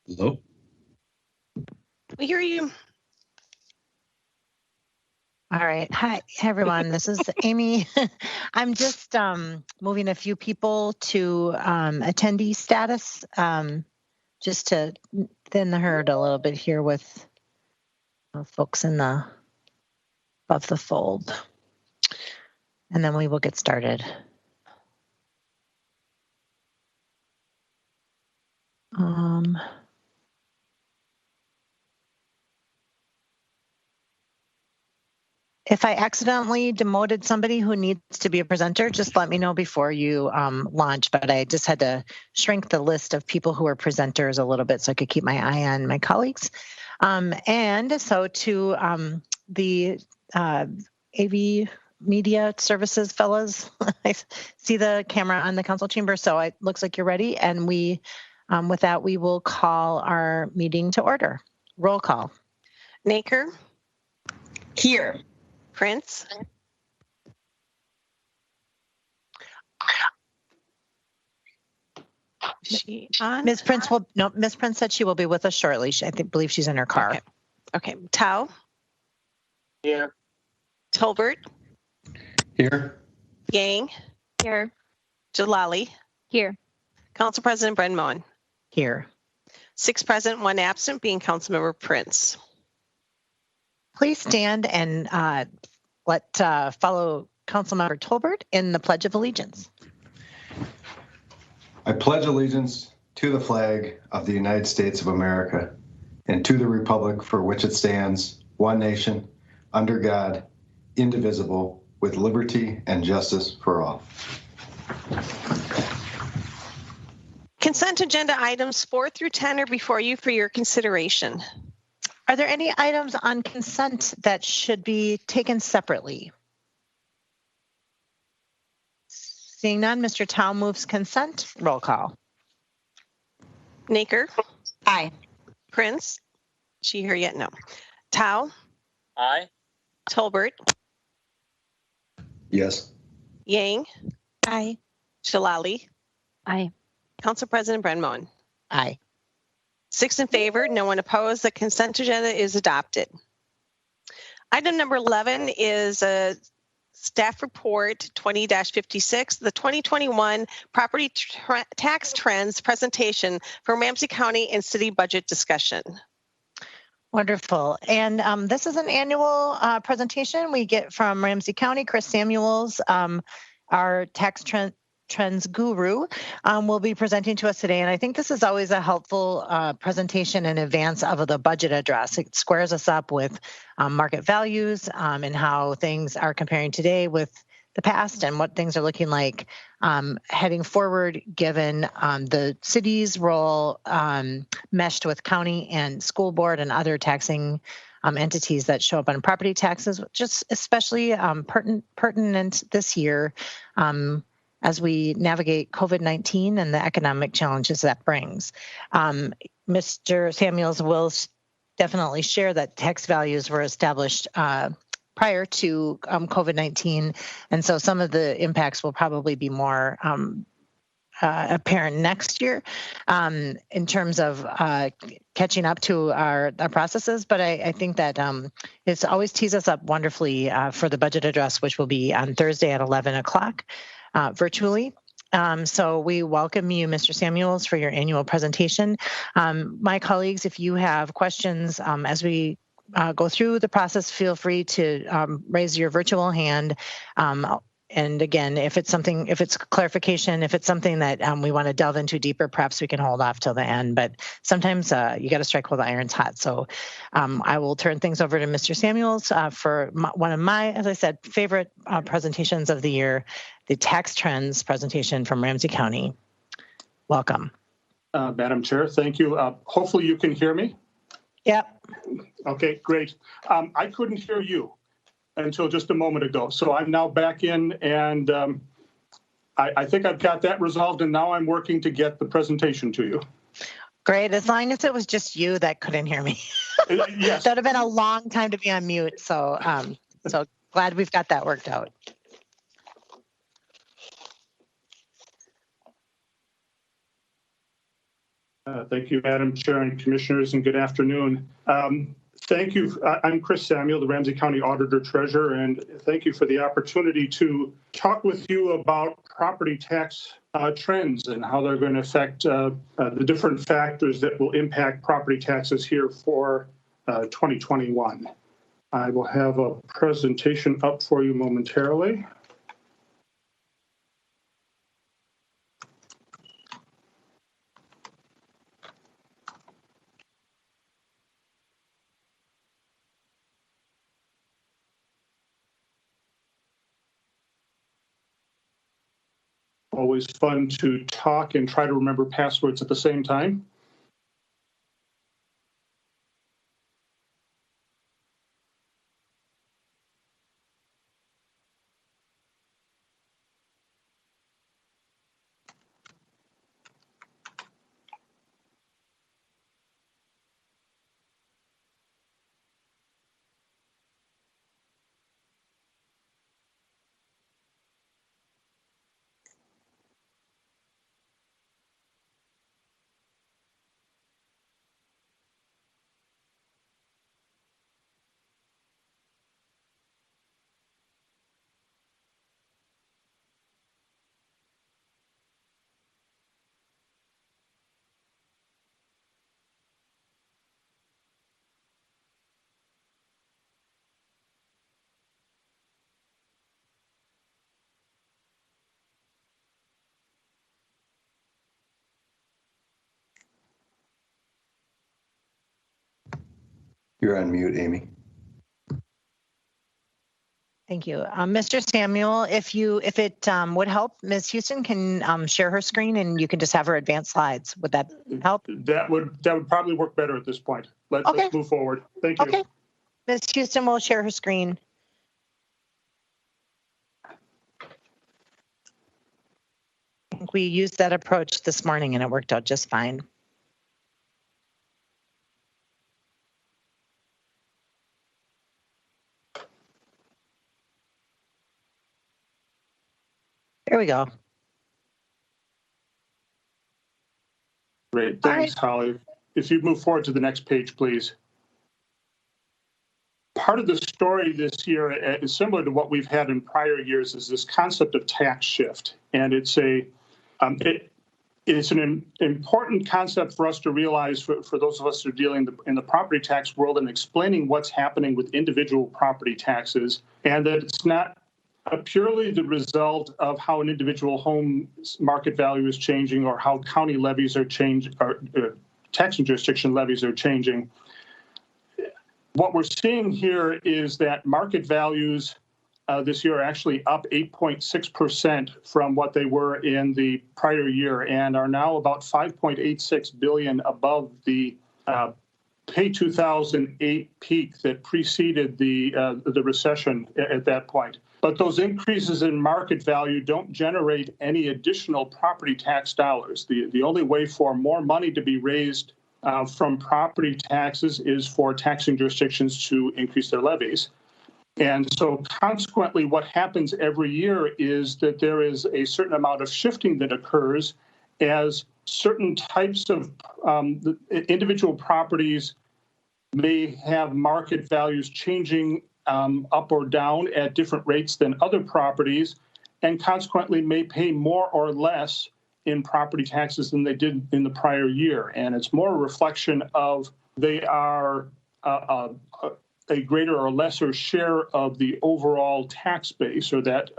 Hello? We hear you. All right. Hi, everyone. This is Amy. I'm just moving a few people to attendee status just to thin the herd a little bit here with folks in the above the fold. And then we will get started. If I accidentally demoted somebody who needs to be a presenter, just let me know before you launch. But I just had to shrink the list of people who are presenters a little bit so I could keep my eye on my colleagues. And so to the AV Media Services fellas, I see the camera on the council chamber, so it looks like you're ready. And we, with that, we will call our meeting to order. Roll call. Naker. Here. Prince. Is she on? Ms. Prince will no. Ms. Prince said she will be with us shortly. Believe she's in her car. Okay. Tao. Here. Tolbert. Here. Yang. Here. Jalali. Here. Council President Bren Moen. Here. 6 present, 1 absent, being Councilmember Prince. Please stand and let follow Councilmember Tolbert in the Pledge of Allegiance. I pledge allegiance to the flag of the United States of America and to the republic for which it stands, one nation, under God, indivisible, with liberty and justice for all. Consent agenda items 4 through 10 are before you for your consideration. Are there any items on consent that should be taken separately? Seeing none, Mr. Tao moves consent. Roll call. Naker. Aye. Prince. She here yet? No. Tao. Aye. Tolbert. Yes. Yang. Aye. Jalali. Aye. Council President Bren Moen. Aye. 6 in favor, no one opposed. The consent agenda is adopted. Item number 11 is a staff report 20-56, the 2021 property tax trends presentation for Ramsey County and city budget discussion. Wonderful. And this is an annual presentation we get from Ramsey County. Chris Samuels, our tax trends guru, will be presenting to us today. And I think this is always a helpful presentation in advance of the budget address. It squares us up with market values and how things are comparing today with the past and what things are looking like heading forward, given the city's role meshed with county and school board and other taxing entities that show up on property taxes, just especially pertinent this year as we navigate COVID-19 and the economic challenges that brings. Mr. Samuels will definitely share that tax values were established prior to COVID-19, and so some of the impacts will probably be more apparent next year in terms of catching up to our processes. But I think that it's always tees us up wonderfully for the budget address, which will be on Thursday at 11 o'clock virtually. So we welcome you, Mr. Samuels, for your annual presentation. My colleagues, if you have questions as we go through the process, feel free to raise your virtual hand. And again, if it's clarification, if it's something that we want to delve into deeper, perhaps we can hold off till the end. But sometimes you got to strike while the iron's hot. So I will turn things over to Mr. Samuels for one of my, as I said, favorite presentations of the year, the tax trends presentation from Ramsey County. Welcome. Madam Chair, thank you. Hopefully you can hear me. Yep. Okay, great. I couldn't hear you until just a moment ago. So I'm now back in, and I think I've got that resolved, and now I'm working to get the presentation to you. Great, as long as it was just you that couldn't hear me. Yes. That would have been a long time to be on mute, so so glad we've got that worked out. Thank you, Madam Chair and Commissioners, and good afternoon. Thank you. I'm Chris Samuel, the Ramsey County Auditor Treasurer, and thank you for the opportunity to talk with you about property tax trends and how they're going to affect the different factors that will impact property taxes here for 2021. I will have a presentation up for you momentarily. Always fun to talk and try to remember passwords at the same time. You're on mute, Amy. Thank you. Mr. Samuel, if it would help, Ms. Houston can share her screen and you can just have her advance slides. Would that help? That would probably work better at this point. Let's move forward. Thank you. Okay. Ms. Houston will share her screen. I think we used that approach this morning and it worked out just fine. There we go. Great. Thanks, Holly. If you move forward to the next page, please. Part of the story this year is similar to what we've had in prior years, is this concept of tax shift. And it's an important concept for us to realize for those of us who are dealing in the property tax world and explaining what's happening with individual property taxes, and that it's not purely the result of how an individual home's market value is changing or how county levies are changing or tax and jurisdiction levies are changing. What we're seeing here is that market values this year are actually up 8.6% from what they were in the prior year and are now about $5.86 billion above the pre-2008 peak that preceded the recession at that point. But those increases in market value don't generate any additional property tax dollars. The only way for more money to be raised from property taxes is for taxing jurisdictions to increase their levies. And so consequently, what happens every year is that there is a certain amount of shifting that occurs as certain types of individual properties may have market values changing up or down at different rates than other properties, and consequently may pay more or less in property taxes than they did in the prior year. And it's more a reflection of they are a greater or lesser share of the overall tax base, or that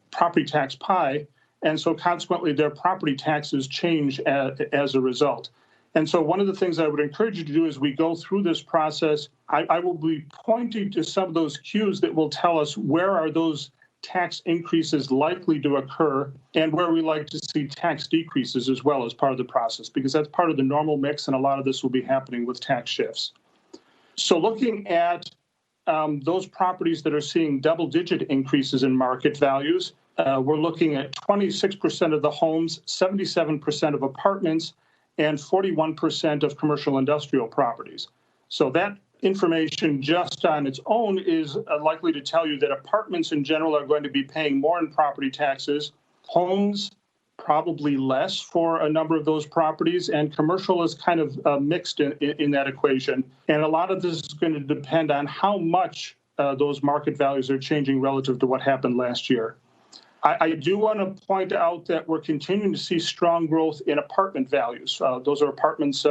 property tax pie, and so consequently their property taxes change as a result. And so one of the things I would encourage you to do as we go through this process, I will be pointing to some of those cues that will tell us where are those tax increases likely to occur and where we like to see tax decreases as well as part of the process, because that's part of the normal mix, and a lot of this will be happening with tax shifts. So looking at those properties that are seeing double-digit increases in market values, we're looking at 26% of the homes, 77% of apartments, and 41% of commercial industrial properties. So that information just on its own is likely to tell you that apartments in general are going to be paying more in property taxes. Homes probably less for a number of those properties, and commercial is kind of mixed in that equation. And a lot of this is going to depend on how much those market values are changing relative to what happened last year. I do want to point out that we're continuing to see strong growth in apartment values. Those are apartments,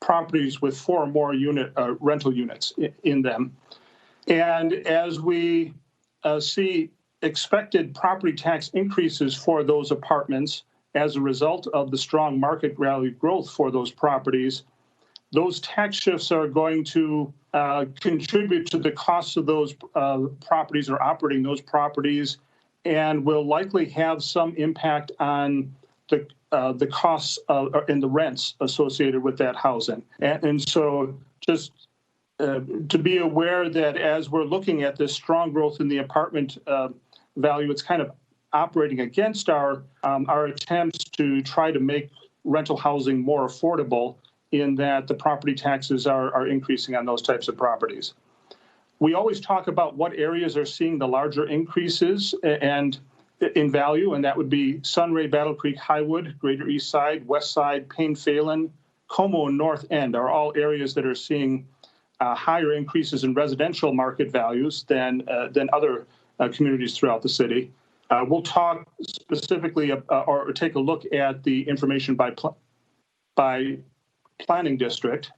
properties with 4 or more rental units in them. And as we see expected property tax increases for those apartments as a result of the strong market value growth for those properties, those tax shifts are going to contribute to the cost of those properties or operating those properties, and will likely have some impact on the costs and the rents associated with that housing. And so just to be aware that as we're looking at this strong growth in the apartment value, it's kind of operating against our attempts to try to make rental housing more affordable, in that the property taxes are increasing on those types of properties. We always talk about what areas are seeing the larger increases and in value, and that would be Sunray, Battle Creek, Highwood, Greater East Side, West Side, Payne-Phalen, Como, and North End are all areas that are seeing higher increases in residential market values than other communities throughout the city. We'll talk specifically or take a look at the information by planning district.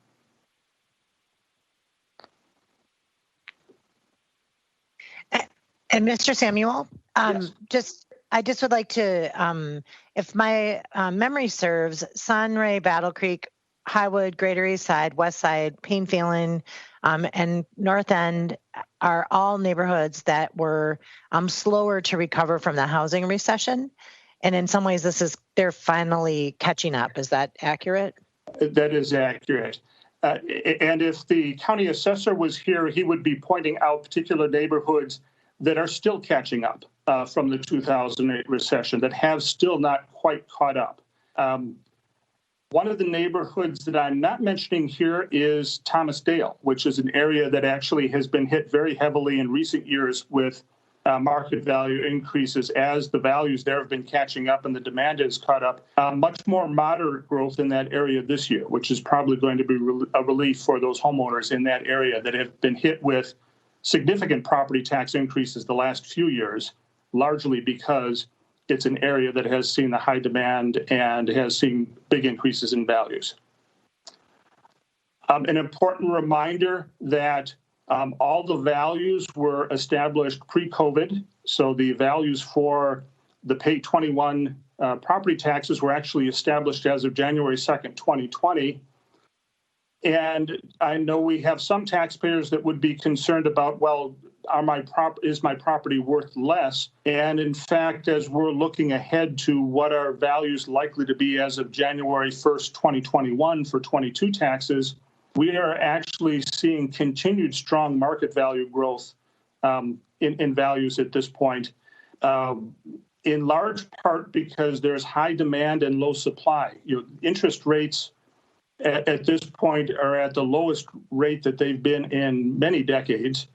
And Mr. Samuel, Yes. I just would like to, if my memory serves, Sunray, Battle Creek, Highwood, Greater East Side, West Side, Payne-Phalen, and North End are all neighborhoods that were slower to recover from the housing recession. And in some ways, they're finally catching up. Is that accurate? That is accurate. And if the county assessor was here, he would be pointing out particular neighborhoods that are still catching up from the 2008 recession, that have still not quite caught up. One of the neighborhoods that I'm not mentioning here is Thomas Dale, which is an area that actually has been hit very heavily in recent years with market value increases as the values there have been catching up and the demand has caught up. Much more moderate growth in that area this year, which is probably going to be a relief for those homeowners in that area that have been hit with significant property tax increases the last few years, largely because it's an area that has seen the high demand and has seen big increases in values. An important reminder that all the values were established pre-COVID. So the values for the Pay 21 property taxes were actually established as of January 2nd, 2020. And I know we have some taxpayers that would be concerned about, well, is my property worth less? And in fact, as we're looking ahead to what are values likely to be as of January 1st, 2021 for 22 taxes, we are actually seeing continued strong market value growth in values at this point, in large part because there's high demand and low supply. Interest rates at this point are at the lowest rate that they've been in many decades,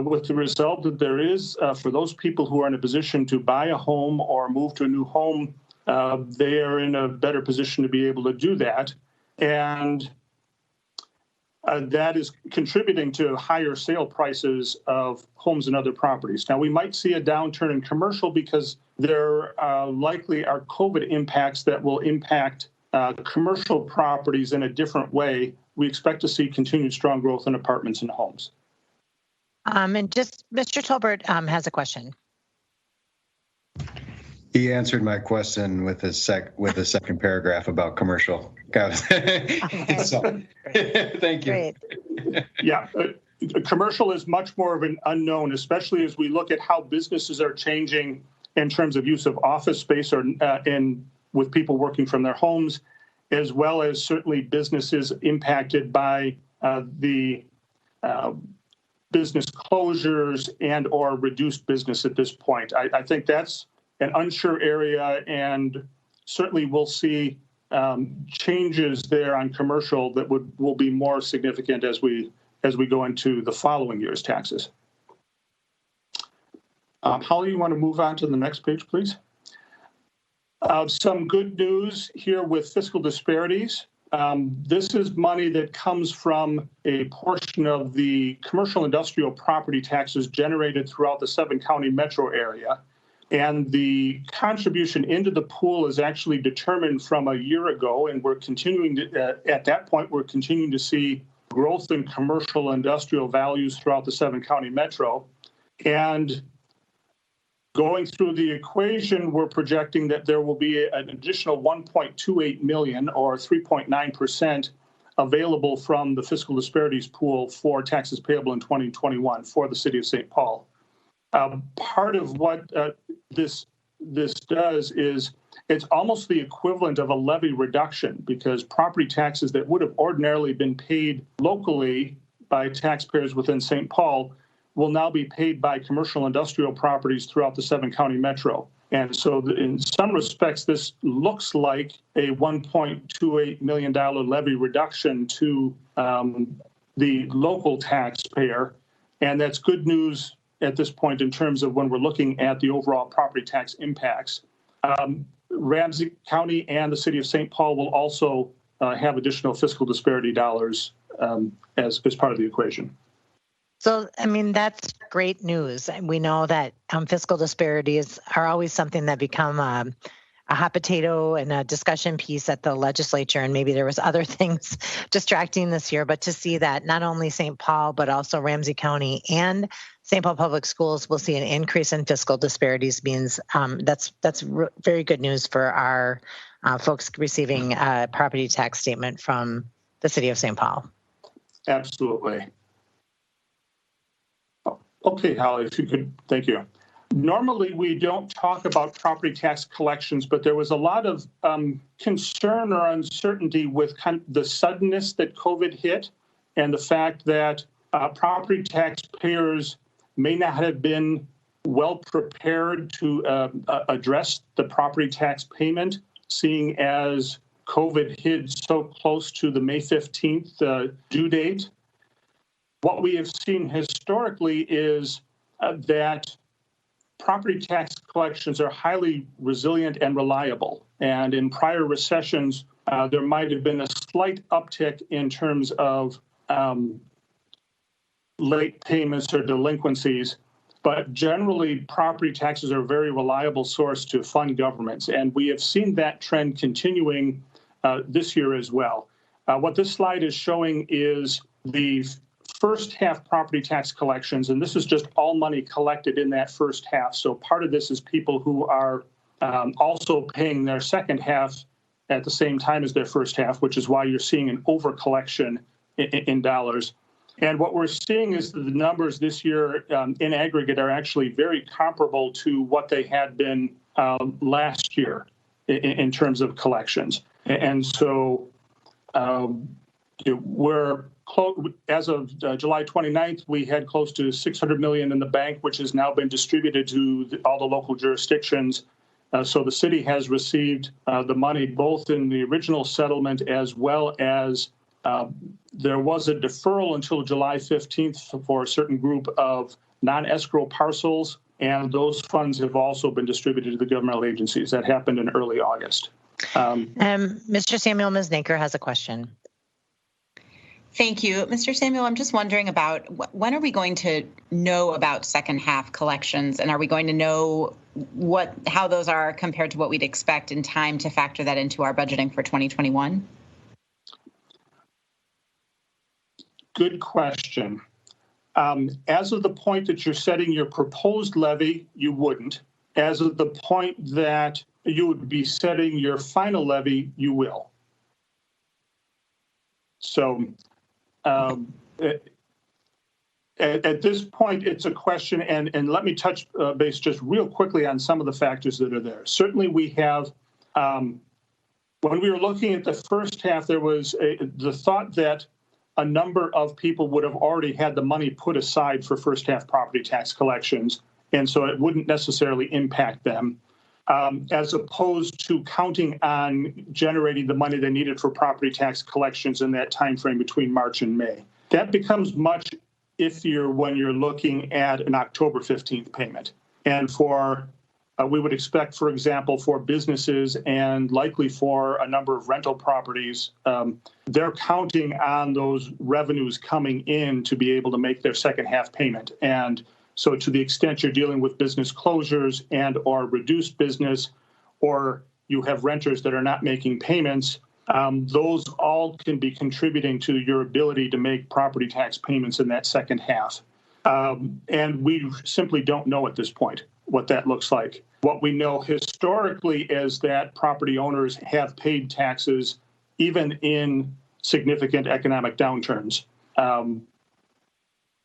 with the result that there is, for those people who are in a position to buy a home or move to a new home, they are in a better position to be able to do that. And that is contributing to higher sale prices of homes and other properties. Now, we might see a downturn in commercial because there likely are COVID impacts that will impact commercial properties in a different way. We expect to see continued strong growth in apartments and homes. And just Mr. Tolbert has a question. He answered my question with a second paragraph about commercial. Got it. So, thank you. Great. Yeah, commercial is much more of an unknown, especially as we look at how businesses are changing in terms of use of office space or with people working from their homes, as well as certainly businesses impacted by the business closures and or reduced business at this point. I think that's an unsure area, and certainly we'll see changes there on commercial that will be more significant as we go into the following year's taxes. Holly, you want to move on to the next page, please? Some good news here with fiscal disparities. This is money that comes from a portion of the commercial industrial property taxes generated throughout the 7-county metro area. And the contribution into the pool is actually determined from a year ago, and we're continuing to, at that point, we're continuing to see growth in commercial industrial values throughout the 7-county metro. And going through the equation, we're projecting that there will be an additional 1.28 million, or 3.9%, available from the fiscal disparities pool for taxes payable in 2021 for the city of St. Paul. Part of what this does is it's almost the equivalent of a levy reduction, because property taxes that would have ordinarily been paid locally by taxpayers within St. Paul will now be paid by commercial industrial properties throughout the 7-county metro. And so in some respects, this looks like a $1.28 million levy reduction to the local taxpayer. And that's good news at this point in terms of when we're looking at the overall property tax impacts. Ramsey County and the city of St. Paul will also have additional fiscal disparity dollars as part of the equation. So, I mean, that's great news. We know that fiscal disparities are always something that become a hot potato and a discussion piece at the legislature, and maybe there was other things distracting this year, but to see that not only St. Paul, but also Ramsey County and St. Paul Public Schools will see an increase in fiscal disparities means that's very good news for our folks receiving a property tax statement from the city of St. Paul. Absolutely. Okay, Holly, if you could, thank you. Normally, we don't talk about property tax collections, but there was a lot of concern or uncertainty with kind of the suddenness that COVID hit and the fact that property taxpayers may not have been well prepared to address the property tax payment, seeing as COVID hit so close to the May 15th due date. What we have seen historically is that property tax collections are highly resilient and reliable. And in prior recessions, there might have been a slight uptick in terms of late payments or delinquencies. But generally, property taxes are a very reliable source to fund governments. And we have seen that trend continuing this year as well. What this slide is showing is the first half property tax collections, and this is just all money collected in that first half. So part of this is people who are also paying their second half at the same time as their first half, which is why you're seeing an over collection in dollars. And what we're seeing is that the numbers this year in aggregate are actually very comparable to what they had been last year in terms of collections. And so we're as of July 29th, we had close to $600 million in the bank, which has now been distributed to all the local jurisdictions. So the city has received the money both in the original settlement as well as there was a deferral until July 15th for a certain group of non-escrow parcels, and those funds have also been distributed to the governmental agencies. That happened in early August. Mr. Samuel, Ms. Naker has a question. Thank you. Mr. Samuel, I'm just wondering about when are we going to know about second half collections, and are we going to know how those are compared to what we'd expect in time to factor that into our budgeting for 2021? Good question. As of the point that you're setting your proposed levy, you wouldn't. As of the point that you would be setting your final levy, you will. So at this point, it's a question, and let me touch base just real quickly on some of the factors that are there. Certainly we have, when we were looking at the first half, there was the thought that a number of people would have already had the money put aside for first half property tax collections, and so it wouldn't necessarily impact them, as opposed to counting on generating the money they needed for property tax collections in that time frame between March and May. That becomes much iffier when you're looking at an October 15th payment. And for We would expect, for example, for businesses and likely for a number of rental properties, they're counting on those revenues coming in to be able to make their second half payment. And so to the extent you're dealing with business closures and or reduced business, or you have renters that are not making payments, those all can be contributing to your ability to make property tax payments in that second half. And we simply don't know at this point what that looks like. What we know historically is that property owners have paid taxes even in significant economic downturns.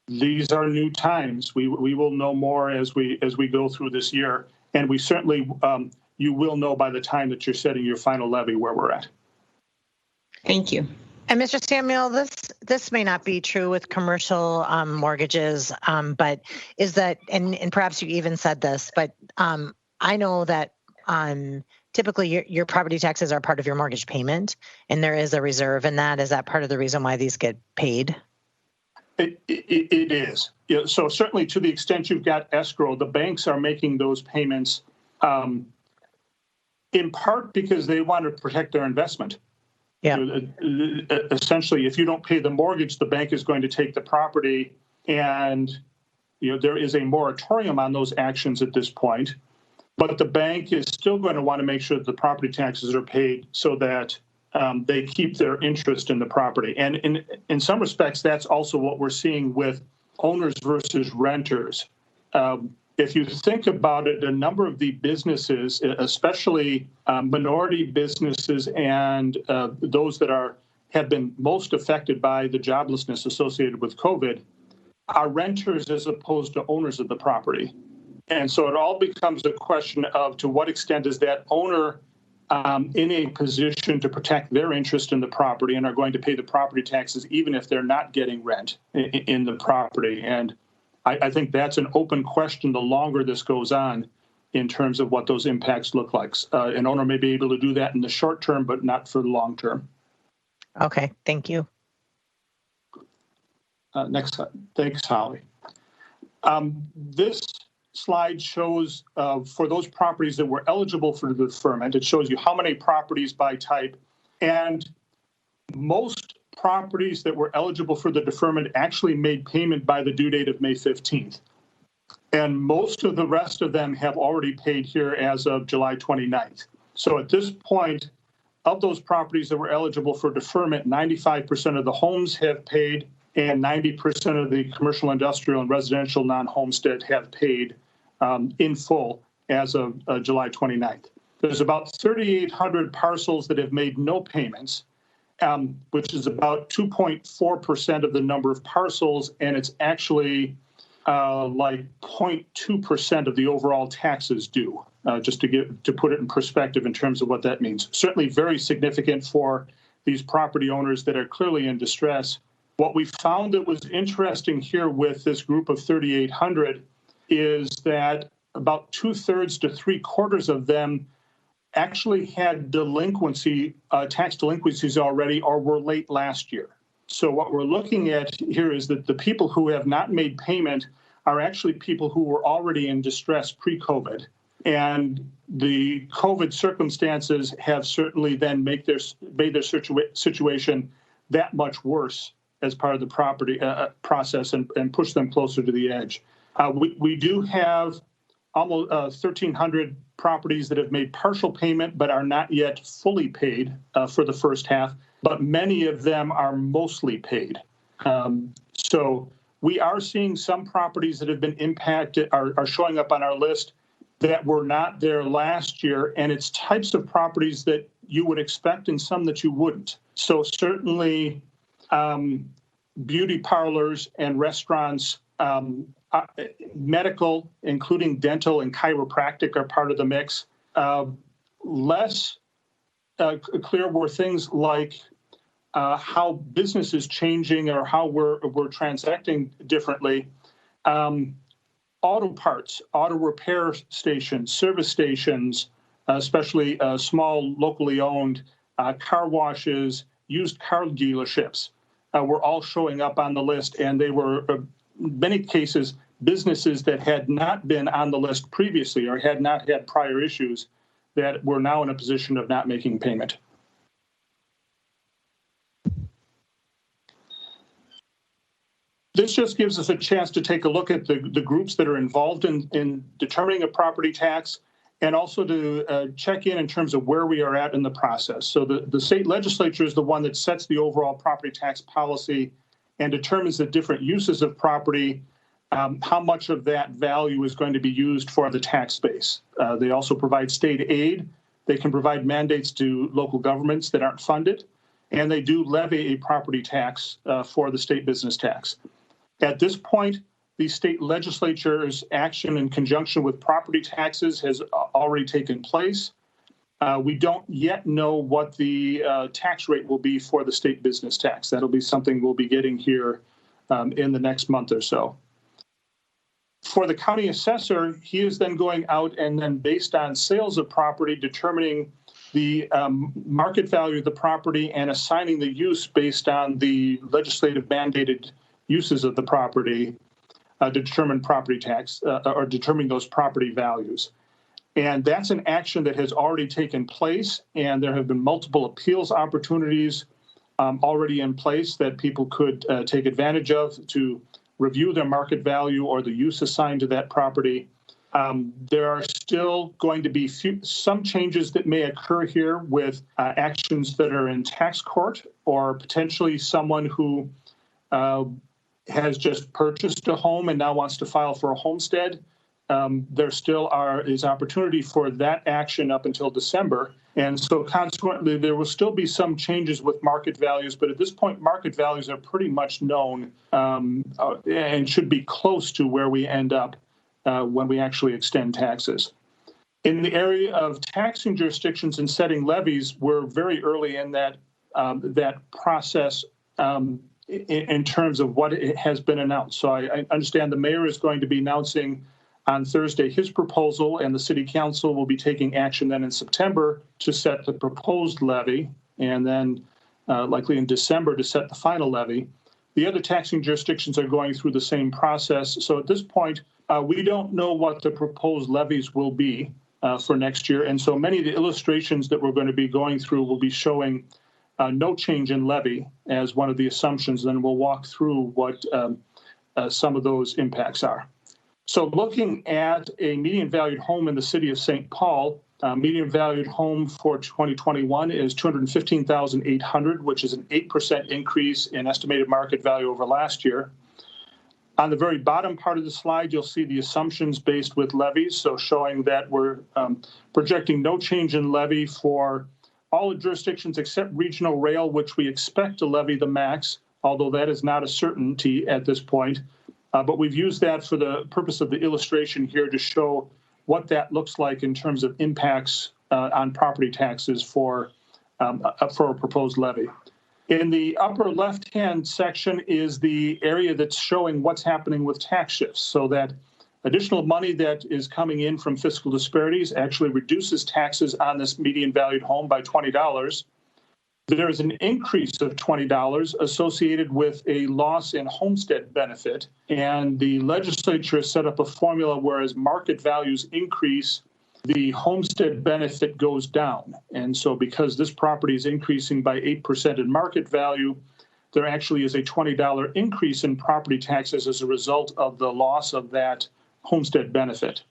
These are new times. We will know more as we go through this year, and we certainly you will know by the time that you're setting your final levy where we're at. Thank you. And Mr. Samuel, this may not be true with commercial mortgages, but is that, and perhaps you even said this, but I know that typically your property taxes are part of your mortgage payment, and there is a reserve in that. Is that part of the reason why these get paid? It is. Yeah, so certainly to the extent you've got escrow, the banks are making those payments in part because they want to protect their investment. Yeah. Essentially, if you don't pay the mortgage, the bank is going to take the property, and there is a moratorium on those actions at this point. But the bank is still going to want to make sure that the property taxes are paid so that they keep their interest in the property. And in some respects, that's also what we're seeing with owners versus renters. If you think about it, a number of the businesses, especially minority businesses and those that have been most affected by the joblessness associated with COVID, are renters as opposed to owners of the property. And so it all becomes a question of to what extent is that owner in a position to protect their interest in the property and are going to pay the property taxes even if they're not getting rent in the property. And I think that's an open question the longer this goes on in terms of what those impacts look like. An owner may be able to do that in the short term, but not for the long term. Okay, thank you. Next slide. Thanks, Holly. This slide shows for those properties that were eligible for the deferment, it shows you how many properties by type, and most properties that were eligible for the deferment actually made payment by the due date of May 15th. And most of the rest of them have already paid here as of July 29th. So at this point, of those properties that were eligible for deferment, 95% of the homes have paid, and 90% of the commercial, industrial, and residential non-homestead have paid in full as of July 29th. There's about 3,800 parcels that have made no payments, which is about 2.4% of the number of parcels, and it's actually like 0.2% of the overall taxes due, just to put it in perspective in terms of what that means. Certainly very significant for these property owners that are clearly in distress. What we found that was interesting here with this group of 3,800 is that about 2/3 to 3/4 of them actually had tax delinquencies already or were late last year. So what we're looking at here is that the people who have not made payment are actually people who were already in distress pre-COVID. And the COVID circumstances have certainly then made their situation that much worse as part of the property process and push them closer to the edge. We do have almost 1,300 properties that have made partial payment but are not yet fully paid for the first half, but many of them are mostly paid. So we are seeing some properties that have been impacted are showing up on our list that were not there last year, and it's types of properties that you would expect and some that you wouldn't. So certainly beauty parlors and restaurants, medical, including dental and chiropractic, are part of the mix. Less clear were things like how business is changing or how we're transacting differently. Auto parts, auto repair stations, service stations, especially small locally owned car washes, used car dealerships were all showing up on the list, and they were in many cases businesses that had not been on the list previously or had not had prior issues that were now in a position of not making payment. This just gives us a chance to take a look at the groups that are involved in determining a property tax, and also to check in terms of where we are at in the process. So the state legislature is the one that sets the overall property tax policy and determines the different uses of property, how much of that value is going to be used for the tax base. They also provide state aid. They can provide mandates to local governments that aren't funded, and they do levy a property tax for the state business tax. At this point, the state legislature's action in conjunction with property taxes has already taken place. We don't yet know what the tax rate will be for the state business tax. That'll be something we'll be getting here in the next month or so. For the county assessor, he is then going out and then based on sales of property, determining the market value of the property and assigning the use based on the legislative mandated uses of the property to determine property tax or determine those property values. And that's an action that has already taken place, and there have been multiple appeals opportunities already in place that people could take advantage of to review their market value or the use assigned to that property. There are still going to be some changes that may occur here with actions that are in tax court, or potentially someone who has just purchased a home and now wants to file for a homestead. There still is opportunity for that action up until December. And so consequently, there will still be some changes with market values, but at this point, market values are pretty much known and should be close to where we end up when we actually extend taxes. In the area of taxing jurisdictions and setting levies, we're very early in that process in terms of what it has been announced. So I understand the mayor is going to be announcing on Thursday his proposal, and the city council will be taking action then in September to set the proposed levy, and then likely in December to set the final levy. The other taxing jurisdictions are going through the same process. So at this point, we don't know what the proposed levies will be for next year. And so many of the illustrations that we're going to be going through will be showing no change in levy as one of the assumptions. Then we'll walk through what some of those impacts are. So looking at a median valued home in the city of St. Paul, median valued home for 2021 is $215,800, which is an 8% increase in estimated market value over last year. On the very bottom part of the slide, you'll see the assumptions based with levies. So showing that we're projecting no change in levy for all the jurisdictions except regional rail, which we expect to levy the max, although that is not a certainty at this point. But we've used that for the purpose of the illustration here to show what that looks like in terms of impacts on property taxes for a proposed levy. In the upper left-hand section is the area that's showing what's happening with tax shifts, so that additional money that is coming in from fiscal disparities actually reduces taxes on this median valued home by $20. There is an increase of $20 associated with a loss in homestead benefit, and the legislature has set up a formula where as market values increase, the homestead benefit goes down. And so because this property is increasing by 8% in market value, there actually is a $20 increase in property taxes as a result of the loss of that homestead benefit.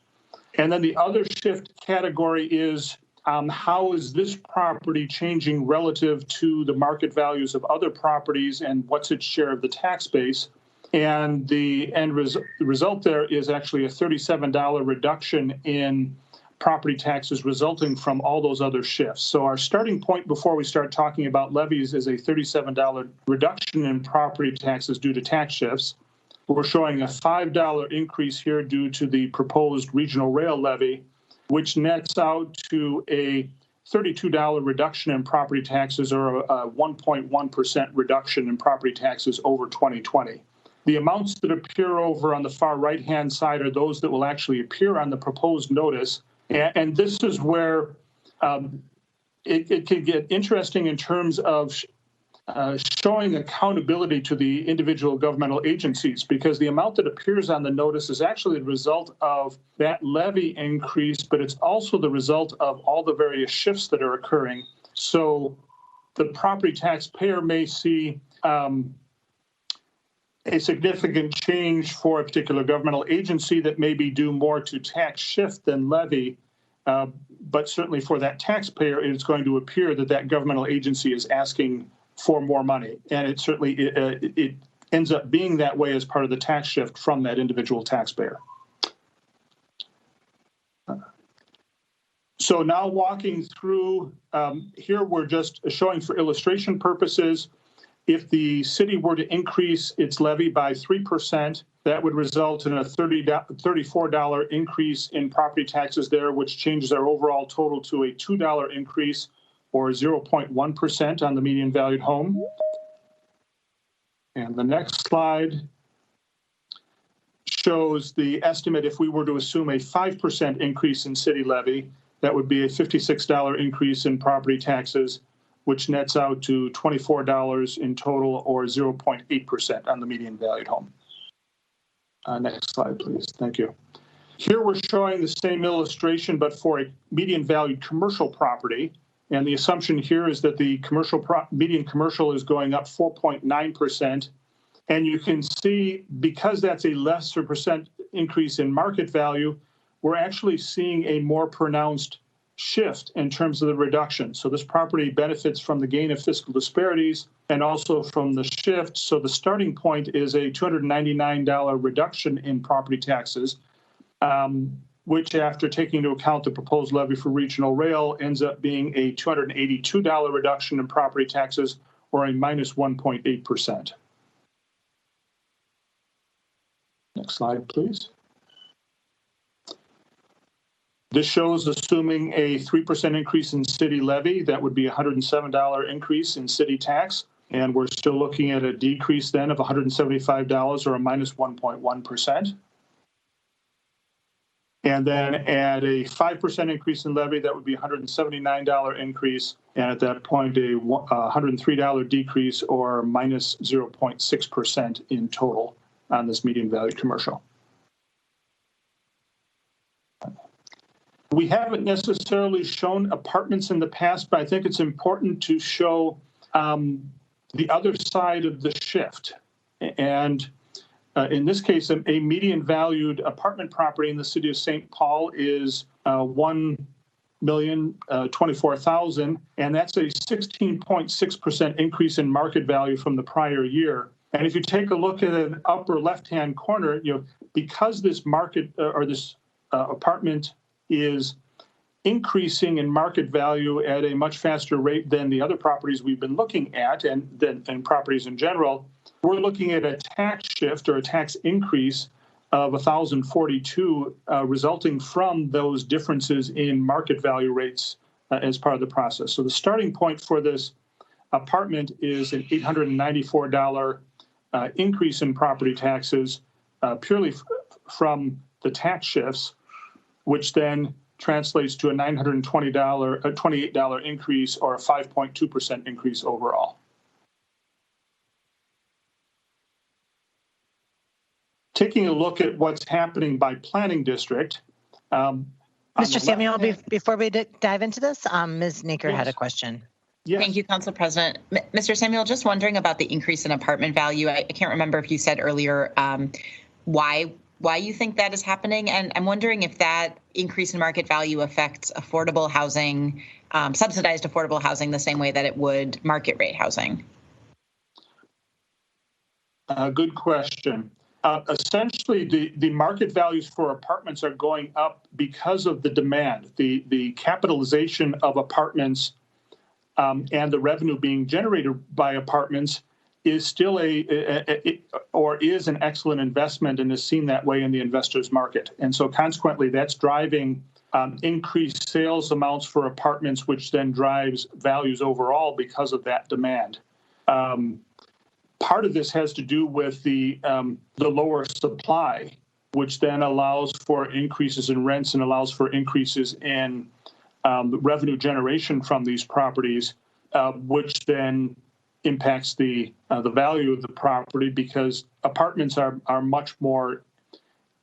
And then the other shift category is how is this property changing relative to the market values of other properties, and what's its share of the tax base? And the end result there is actually a $37 reduction in property taxes resulting from all those other shifts. So our starting point before we start talking about levies is a $37 reduction in property taxes due to tax shifts. We're showing a $5 increase here due to the proposed regional rail levy, which nets out to a $32 reduction in property taxes, or a 1.1% reduction in property taxes over 2020. The amounts that appear over on the far right-hand side are those that will actually appear on the proposed notice. And this is where it can get interesting in terms of showing accountability to the individual governmental agencies, because the amount that appears on the notice is actually the result of that levy increase, but it's also the result of all the various shifts that are occurring. So the property taxpayer may see a significant change for a particular governmental agency that may be due more to tax shift than levy. But certainly for that taxpayer, it's going to appear that that governmental agency is asking for more money. And it certainly it ends up being that way as part of the tax shift from that individual taxpayer. So now walking through, here we're just showing for illustration purposes, if the city were to increase its levy by 3%, that would result in a $34 increase in property taxes there, which changes our overall total to a $2 increase, or 0.1% on the median valued home. And the next slide shows the estimate if we were to assume a 5% increase in city levy, that would be a $56 increase in property taxes, which nets out to $24 in total, or 0.8% on the median valued home. Next slide, please. Thank you. Here we're showing the same illustration, but for a median valued commercial property. And the assumption here is that the median commercial is going up 4.9%. And you can see, because that's a lesser percent increase in market value, we're actually seeing a more pronounced shift in terms of the reduction. So this property benefits from the gain of fiscal disparities and also from the shift. So the starting point is a $299 reduction in property taxes, which, after taking into account the proposed levy for regional rail, ends up being a $282 reduction in property taxes, or a minus 1.8%. Next slide, please. This shows assuming a 3% increase in city levy, that would be a $107 increase in city tax. And we're still looking at a decrease then of $175, or a minus 1.1%. And then add a 5% increase in levy, that would be a $179 increase. And at that point, a $103 decrease, or minus 0.6% in total on this median valued commercial. We haven't necessarily shown apartments in the past, but I think it's important to show the other side of the shift. And in this case, a median valued apartment property in the city of St. Paul is $1,024,000, and that's a 16.6% increase in market value from the prior year. And if you take a look at an upper left-hand corner, because this market or this apartment is increasing in market value at a much faster rate than the other properties we've been looking at, and properties in general, we're looking at a tax shift, or a tax increase, of $1,042, resulting from those differences in market value rates as part of the process. So the starting point for this apartment is an $894 increase in property taxes, purely from the tax shifts, which then translates to a $928 increase, or a 5.2% increase overall. Taking a look at what's happening by planning district. Mr. Samuel, before we dive into this, Ms. Naker had a question. Yes. Thank you, Council President. Mr. Samuel, just wondering about the increase in apartment value. I can't remember if you said earlier why you think that is happening. And I'm wondering if that increase in market value affects affordable housing, subsidized affordable housing, the same way that it would market rate housing. Good question. Essentially, the market values for apartments are going up because of the demand. The capitalization of apartments and the revenue being generated by apartments is still is an excellent investment, and is seen that way in the investors market. And so consequently, that's driving increased sales amounts for apartments, which then drives values overall because of that demand. Part of this has to do with the lower supply, which then allows for increases in rents and allows for increases in revenue generation from these properties, which then impacts the value of the property, because apartments are much more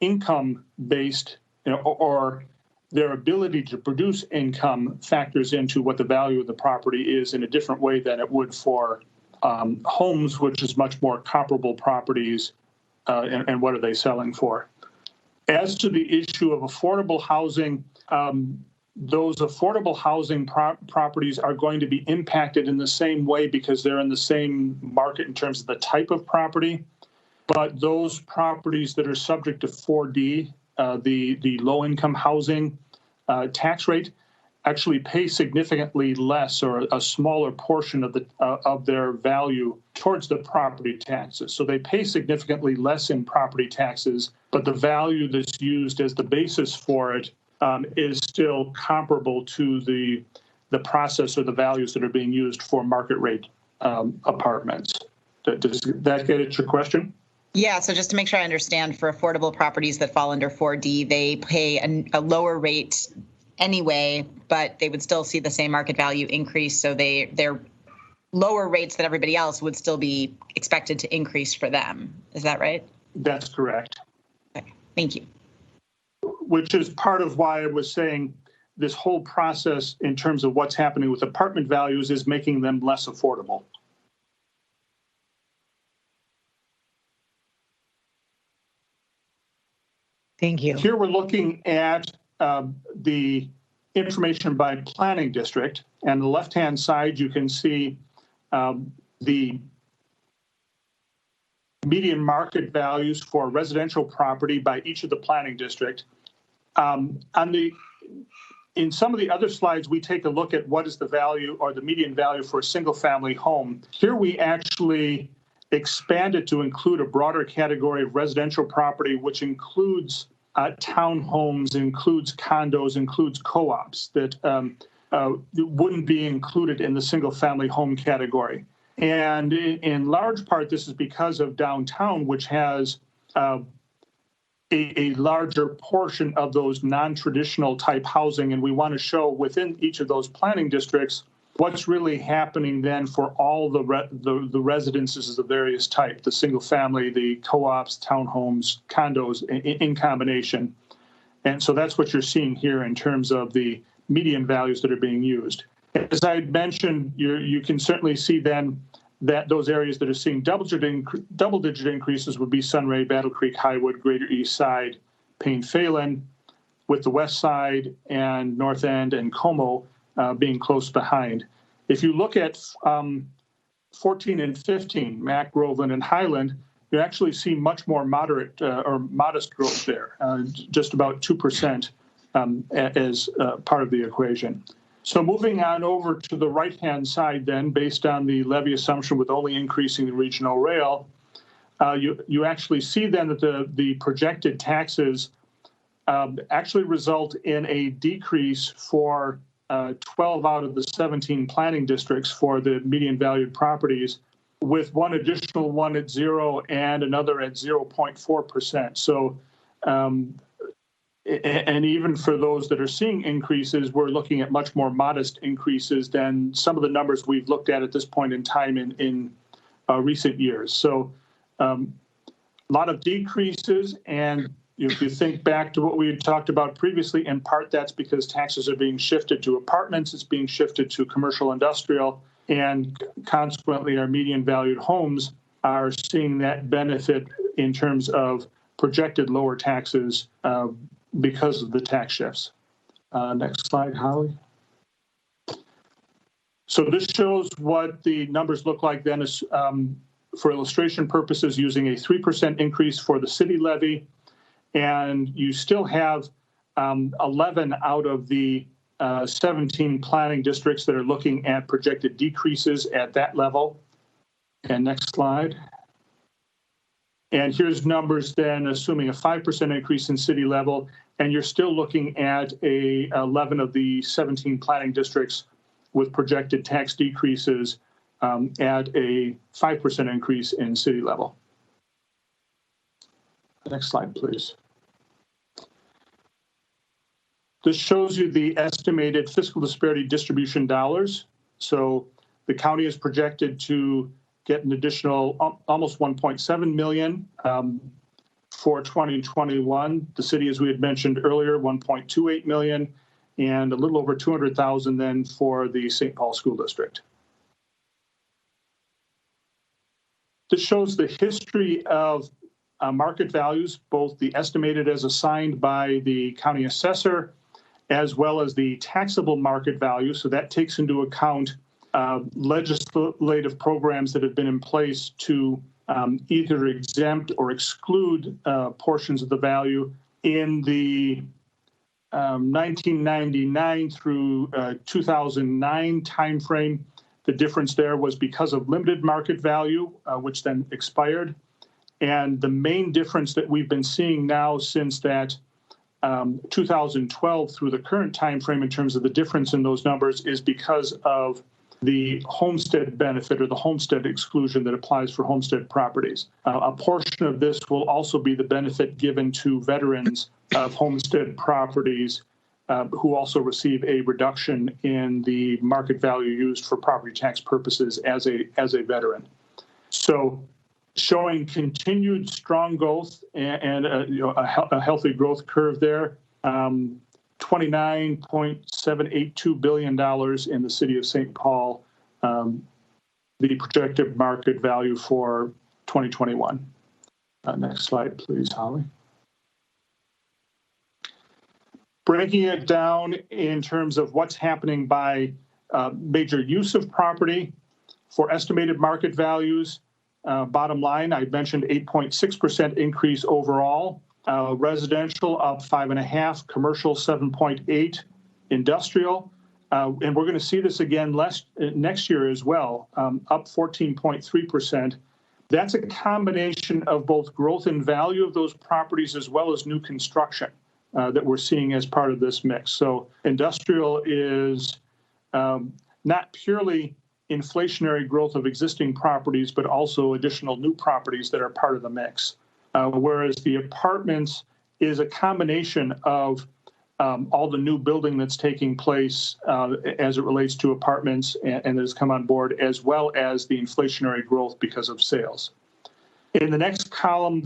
income based, or their ability to produce income factors into what the value of the property is in a different way than it would for homes, which is much more comparable properties, and what are they selling for. As to the issue of affordable housing, those affordable housing properties are going to be impacted in the same way because they're in the same market in terms of the type of property. But those properties that are subject to 4D, the low-income housing tax rate, actually pay significantly less, or a smaller portion of their value towards the property taxes. So they pay significantly less in property taxes, but the value that's used as the basis for it is still comparable to the process or the values that are being used for market rate apartments. Does that get at your question? Yeah, so just to make sure I understand, for affordable properties that fall under 4D, they pay a lower rate anyway, but they would still see the same market value increase. So their lower rates than everybody else would still be expected to increase for them. Is that right? That's correct. Okay, thank you. Which is part of why I was saying this whole process in terms of what's happening with apartment values is making them less affordable. Thank you. Here we're looking at the information by planning district. And on the left-hand side, you can see the median market values for residential property by each of the planning district. In some of the other slides, we take a look at what is the value or the median value for a single-family home. Here we actually expanded to include a broader category of residential property, which includes townhomes, includes condos, includes co-ops that wouldn't be included in the single-family home category. And in large part, this is because of downtown, which has a larger portion of those non-traditional type housing. And we want to show within each of those planning districts what's really happening then for all the residences of various type, the single family, the co-ops, townhomes, condos in combination. And so that's what you're seeing here in terms of the median values that are being used. As I mentioned, you can certainly see then that those areas that are seeing double-digit increases would be Sunray, Battle Creek, Highwood, Greater East Side, Payne-Phalen, with the West Side and North End and Como being close behind. If you look at 14 and 15, Mac, Groveland, and Highland, you actually see much more moderate or modest growth there, just about 2% as part of the equation. So moving on over to the right-hand side then, based on the levy assumption with only increasing the regional rail, you actually see then that the projected taxes actually result in a decrease for 12 out of the 17 planning districts for the median valued properties, with one additional one at 0 and another at 0.4%. So, and even for those that are seeing increases, we're looking at much more modest increases than some of the numbers we've looked at this point in time in recent years. So a lot of decreases, and if you think back to what we had talked about previously, in part that's because taxes are being shifted to apartments, it's being shifted to commercial industrial, and consequently our median valued homes are seeing that benefit in terms of projected lower taxes because of the tax shifts. Next slide, Holly. So this shows what the numbers look like then for illustration purposes, using a 3% increase for the city levy. And you still have 11 out of the 17 planning districts that are looking at projected decreases at that level. And next slide. And here's numbers then assuming a 5% increase in city level, and you're still looking at 11 of the 17 planning districts with projected tax decreases at a 5% increase in city level. Next slide, please. This shows you the estimated fiscal disparity distribution dollars. So The county is projected to get an additional almost 1.7 million for 2021. The city, as we had mentioned earlier, 1.28 million, and a little over 200,000 then for the St. Paul School District. This shows the history of market values, both the estimated as assigned by the county assessor, as well as the taxable market value. So that takes into account legislative programs that have been in place to either exempt or exclude portions of the value in the 1999 through 2009 timeframe. The difference there was because of limited market value, which then expired. And the main difference that we've been seeing now since that 2012 through the current timeframe in terms of the difference in those numbers is because of the homestead benefit or the homestead exclusion that applies for homestead properties. A portion of this will also be the benefit given to veterans of homestead properties who also receive a reduction in the market value used for property tax purposes as a veteran. So showing continued strong growth and a healthy growth curve there. $29.782 billion in the city of St. Paul, the projected market value for 2021. Next slide, please, Holly. Breaking it down in terms of what's happening by major use of property for estimated market values. Bottom line, I mentioned 8.6% increase overall. Residential up 5.5%, commercial 7.8%, industrial, and we're going to see this again next year as well, up 14.3%. That's a combination of both growth in value of those properties as well as new construction that we're seeing as part of this mix. So industrial is not purely inflationary growth of existing properties, but also additional new properties that are part of the mix. Whereas the apartments is a combination of all the new building that's taking place as it relates to apartments and that has come on board, as well as the inflationary growth because of sales. In the next column,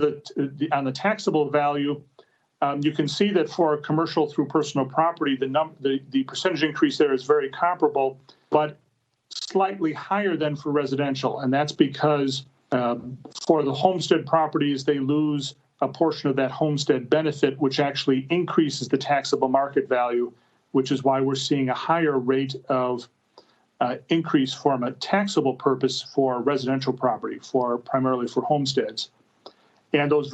on the taxable value, you can see that for commercial through personal property, the percentage increase there is very comparable, but slightly higher than for residential. And that's because for the homestead properties, they lose a portion of that homestead benefit, which actually increases the taxable market value, which is why we're seeing a higher rate of increase from a taxable purpose for residential property, primarily for homesteads. And those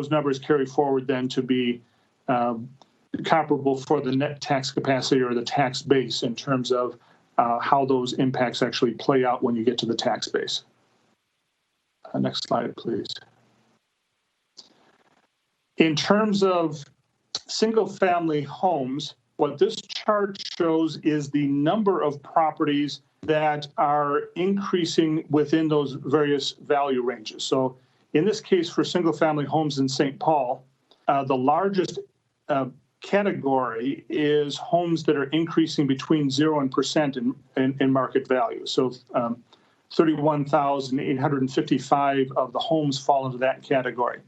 numbers carry forward then to be comparable for the net tax capacity or the tax base in terms of how those impacts actually play out when you get to the tax base. Next slide, please. In terms of single-family homes, what this chart shows is the number of properties that are increasing within those various value ranges. So in this case, for single-family homes in St. Paul, the largest category is homes that are increasing between 0 and % in market value. So 31,855 of the homes fall into that category.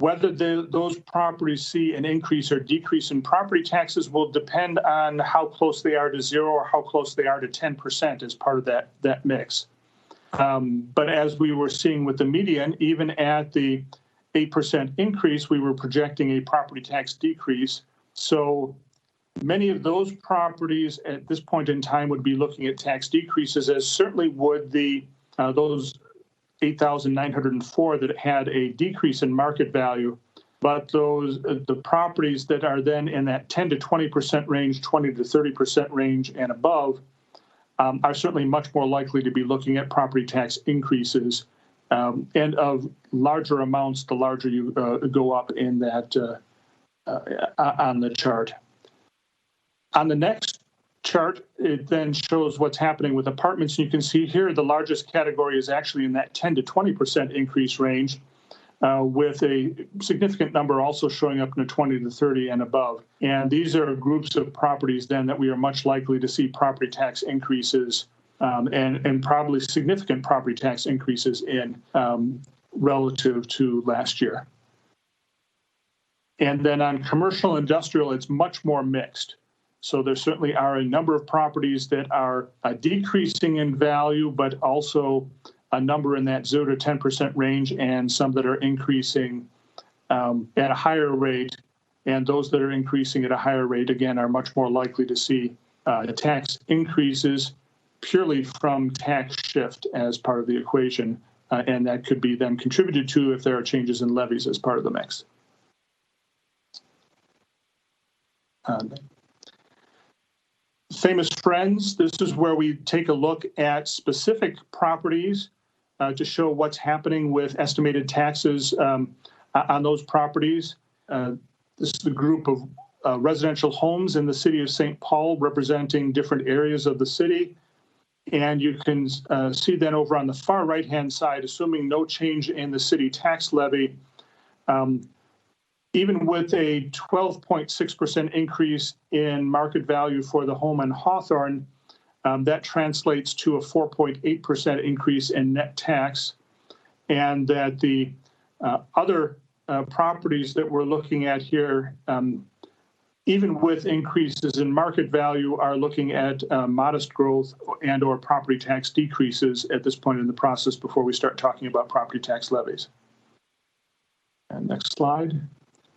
Whether those properties see an increase or decrease in property taxes will depend on how close they are to 0 or how close they are to 10% as part of that mix. But as we were seeing with the median, even at the 8% increase, we were projecting a property tax decrease. So many of those properties at this point in time would be looking at tax decreases, as certainly would those 8,904 that had a decrease in market value. But the properties that are then in that 10 to 20% range, 20 to 30% range and above are certainly much more likely to be looking at property tax increases. And of larger amounts, the larger you go up in that on the chart. On the next chart, it then shows what's happening with apartments. You can see here the largest category is actually in that 10 to 20% increase range. with a significant number also showing up in the 20 to 30 and above. And these are groups of properties then that we are much likely to see property tax increases and probably significant property tax increases in relative to last year. And then on commercial industrial, it's much more mixed. So there certainly are a number of properties that are decreasing in value, but also a number in that 0 to 10% range, and some that are increasing at a higher rate. And those that are increasing at a higher rate, again, are much more likely to see tax increases purely from tax shift as part of the equation. And that could be then contributed to if there are changes in levies as part of the mix. Famous Friends, this is where we take a look at specific properties to show what's happening with estimated taxes on those properties. This is the group of residential homes in the city of St. Paul representing different areas of the city. And you can see then over on the far right-hand side, assuming no change in the city tax levy, even with a 12.6% increase in market value for the home in Hawthorne, that translates to a 4.8% increase in net tax. And that the other properties that we're looking at here, even with increases in market value, are looking at modest growth and or property tax decreases at this point in the process before we start talking about property tax levies. And next slide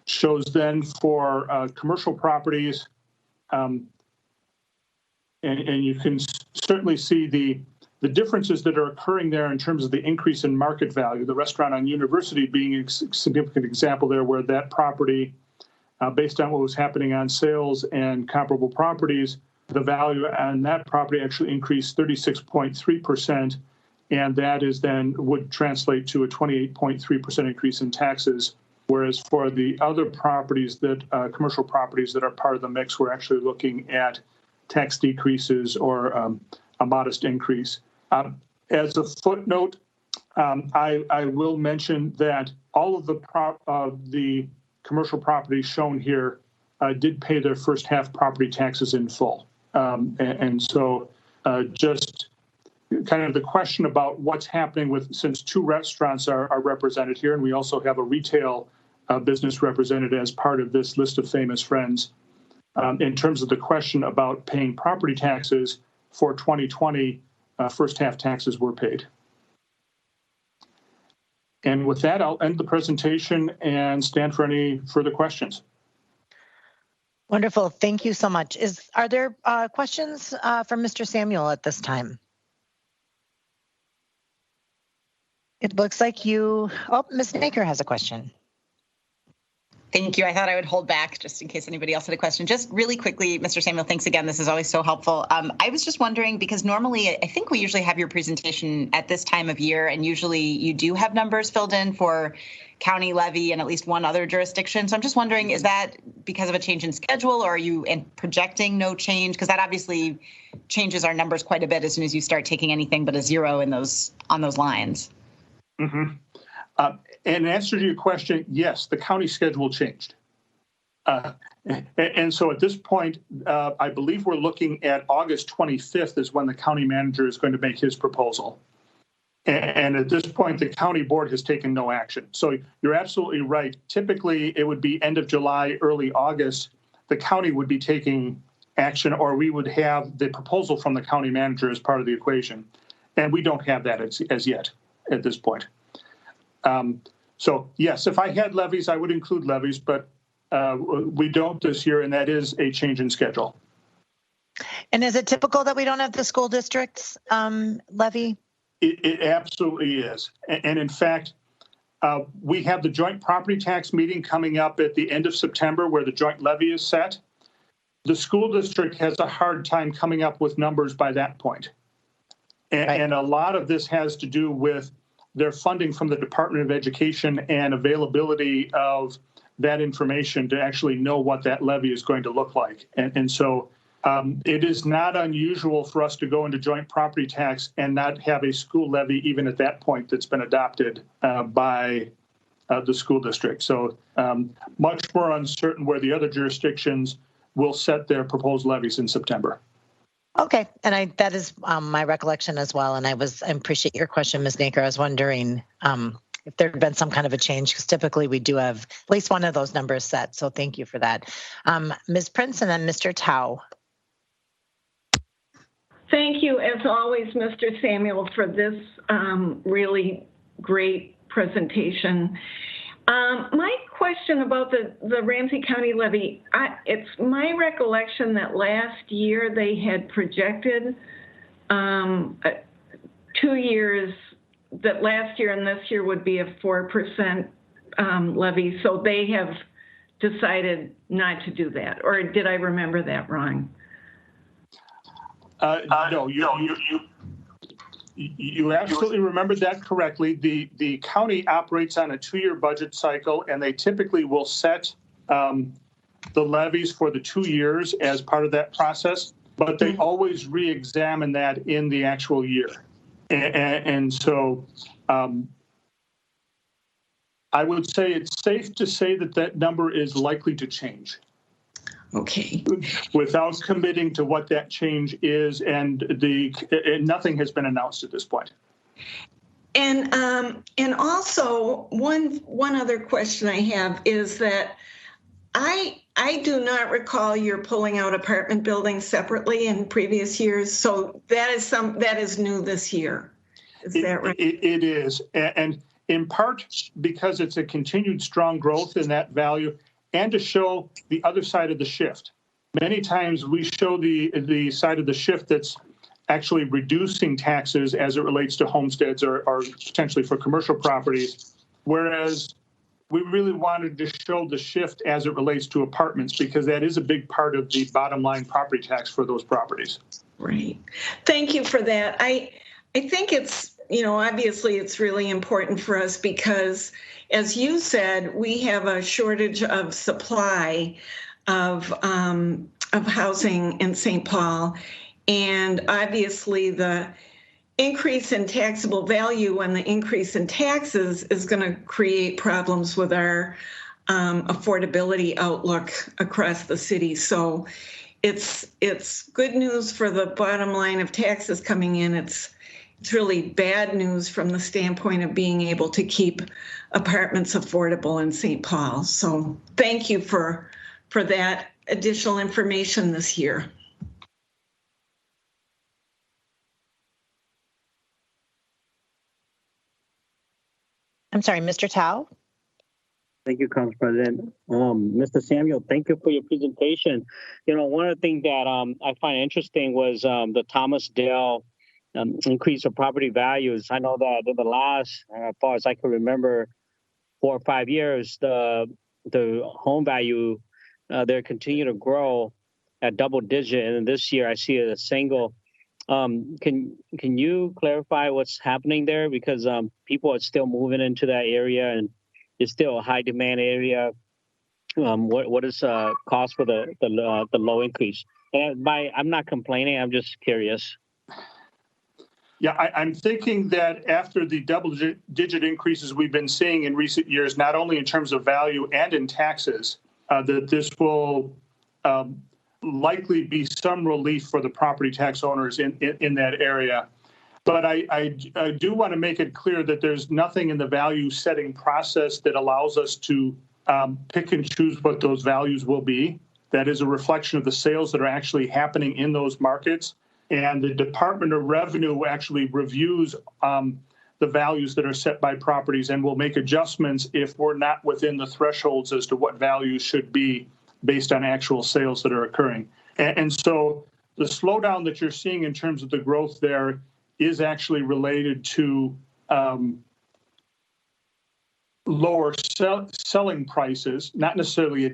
shows then for commercial properties, and you can certainly see the differences that are occurring there in terms of the increase in market value. The restaurant on University being a significant example there, where that property, based on what was happening on sales and comparable properties, the value on that property actually increased 36.3%, and that is then would translate to a 28.3% increase in taxes. Whereas for the other properties that commercial properties that are part of the mix, we're actually looking at tax decreases or a modest increase. As a footnote, I will mention that all of the commercial properties shown here did pay their first half property taxes in full. And so just kind of the question about what's happening with, since two restaurants are represented here, and we also have a retail business represented as part of this list of famous friends. In terms of the question about paying property taxes for 2020, first half taxes were paid. And with that, I'll end the presentation and stand for any further questions. Wonderful. Thank you so much. Are there questions from Mr. Samuel at this time? It looks like Ms. Naker has a question. Thank you. I thought I would hold back just in case anybody else had a question. Just really quickly, Mr. Samuel, thanks again. This is always so helpful. I was just wondering, because normally I think we usually have your presentation at this time of year, and usually you do have numbers filled in for county levy and at least one other jurisdiction. So I'm just wondering, is that because of a change in schedule, or are you projecting no change? Because that obviously changes our numbers quite a bit as soon as you start taking anything but a zero in on those lines. Mm-hmm. In answer to your question, yes, the county schedule changed. And so at this point, I believe we're looking at August 25th is when the county manager is going to make his proposal. And at this point, the county board has taken no action. So you're absolutely right. Typically, it would be end of July, early August, the county would be taking action, or we would have the proposal from the county manager as part of the equation. And we don't have that as yet at this point. So yes, if I had levies, I would include levies, but we don't this year, and that is a change in schedule. And is it typical that we don't have the school district's levy? It absolutely is. And in fact, we have the joint property tax meeting coming up at the end of September where the joint levy is set. The school district has a hard time coming up with numbers by that point. And a lot of this has to do with their funding from the Department of Education and availability of that information to actually know what that levy is going to look like. And so it is not unusual for us to go into joint property tax and not have a school levy even at that point that's been adopted by the school district. So much more uncertain where the other jurisdictions will set their proposed levies in September. Okay, and that is my recollection as well. And I appreciate your question, Ms. Naker. I was wondering if there had been some kind of a change, because typically we do have at least one of those numbers set. So thank you for that. Ms. Prince and then Mr. Tao. Thank you, as always, Mr. Samuel, for this really great presentation. My question about the Ramsey County levy, it's my recollection that last year they had projected 2 years, that last year and this year would be a 4% levy. So they have decided not to do that. Or did I remember that wrong? No, you absolutely remembered that correctly. The county operates on a 2-year budget cycle, and they typically will set the levies for the 2 years as part of that process, but they always re-examine that in the actual year. And so I would say it's safe to say that that number is likely to change. Okay. Without committing to what that change is, and nothing has been announced at this point. And also one other question I have is that I do not recall you're pulling out apartment buildings separately in previous years. So that is new this year. Is that right? It is, and in part because it's a continued strong growth in that value, and to show the other side of the shift. Many times we show the side of the shift that's actually reducing taxes as it relates to homesteads or potentially for commercial properties, whereas we really wanted to show the shift as it relates to apartments, because that is a big part of the bottom line property tax for those properties. Right. Thank you for that. I think it's, obviously it's really important for us because, as you said, we have a shortage of supply of housing in St. Paul. And obviously the increase in taxable value and the increase in taxes is going to create problems with our affordability outlook across the city. So it's good news for the bottom line of taxes coming in. It's really bad news from the standpoint of being able to keep apartments affordable in St. Paul. So thank you for that additional information this year. I'm sorry, Mr. Tao? Thank you, Council President. Mr. Samuel, thank you for your presentation. One of the things that I find interesting was the Thomas Dale increase of property values. I know that in the last, as far as I can remember, 4 or 5 years, the home value there continue to grow at double digit, and this year I see it as single. Can you clarify what's happening there? Because people are still moving into that area, and it's still a high demand area. What is cost for the low increase? And I'm not complaining. I'm just curious. Yeah, I'm thinking that after the double-digit increases we've been seeing in recent years, not only in terms of value and in taxes, that this will likely be some relief for the property tax owners in that area. But I do want to make it clear that there's nothing in the value setting process that allows us to pick and choose what those values will be. That is a reflection of the sales that are actually happening in those markets. And the Department of Revenue actually reviews the values that are set by properties and will make adjustments if we're not within the thresholds as to what values should be based on actual sales that are occurring. And so the slowdown that you're seeing in terms of the growth there is actually related to lower selling prices, not necessarily a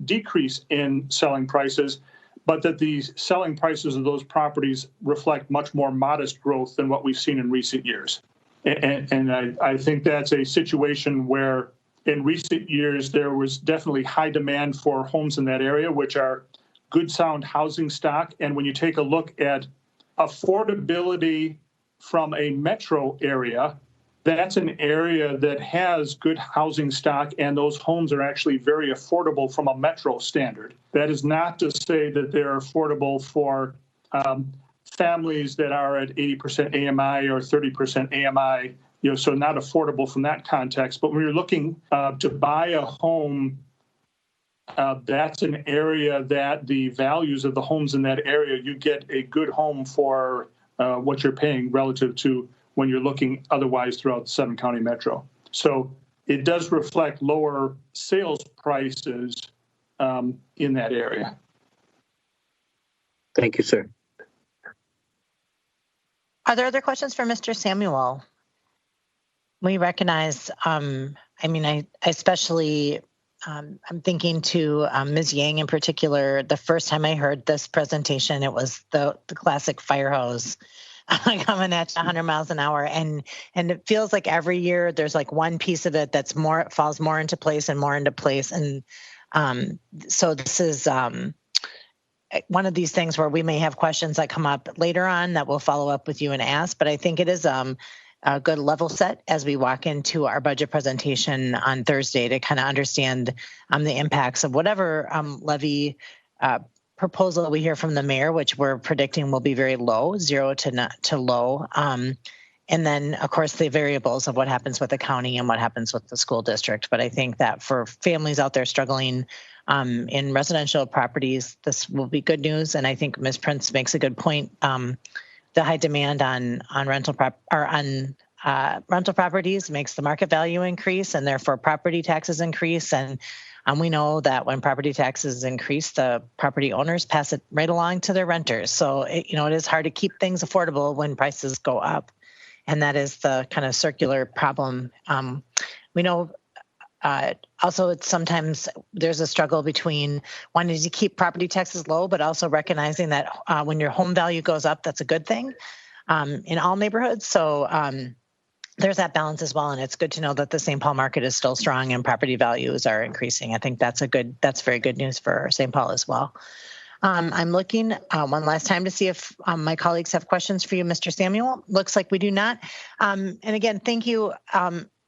decrease in selling prices, but that the selling prices of those properties reflect much more modest growth than what we've seen in recent years. And I think that's a situation where in recent years there was definitely high demand for homes in that area, which are good, sound housing stock. And when you take a look at affordability from a metro area, that's an area that has good housing stock, and those homes are actually very affordable from a metro standard. That is not to say that they're affordable for families that are at 80% AMI or 30% AMI, so not affordable from that context. But when you're looking to buy a home, that's an area that the values of the homes in that area, you get a good home for what you're paying relative to when you're looking otherwise throughout the 7-county metro. So it does reflect lower sales prices in that area. Thank you, sir. Are there other questions for Mr. Samuel? We recognize, I especially, I'm thinking to Ms. Yang in particular. The first time I heard this presentation, it was the classic fire hose coming at 100 miles an hour. And it feels like every year there's like one piece of it that's falls more into place and more into place. And so this is one of these things where we may have questions that come up later on that we'll follow up with you and ask, but I think it is a good level set as we walk into our budget presentation on Thursday to kind of understand the impacts of whatever levy proposal we hear from the mayor, which we're predicting will be very low, 0 to low. And then, of course, the variables of what happens with the county and what happens with the school district. But I think that for families out there struggling in residential properties, this will be good news. And I think Ms. Prince makes a good point. The high demand on rental properties makes the market value increase, and therefore property taxes increase. And we know that when property taxes increase, the property owners pass it right along to their renters. So it is hard to keep things affordable when prices go up, and that is the kind of circular problem. We know also it's sometimes there's a struggle between wanting to keep property taxes low, but also recognizing that when your home value goes up, that's a good thing in all neighborhoods. So there's that balance as well, and it's good to know that the St. Paul market is still strong and property values are increasing. I think that's very good news for St. Paul as well. I'm looking one last time to see if my colleagues have questions for you, Mr. Samuel. Looks like we do not. And again, thank you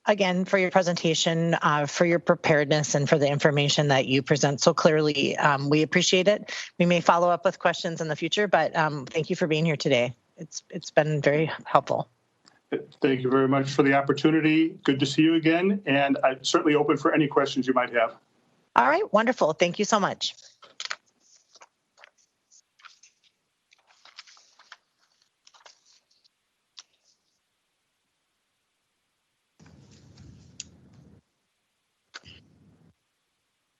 again for your presentation, for your preparedness, and for the information that you present so clearly. We appreciate it. We may follow up with questions in the future, but thank you for being here today. It's been very helpful. Thank you very much for the opportunity. Good to see you again, and I'm certainly open for any questions you might have. All right, wonderful. Thank you so much.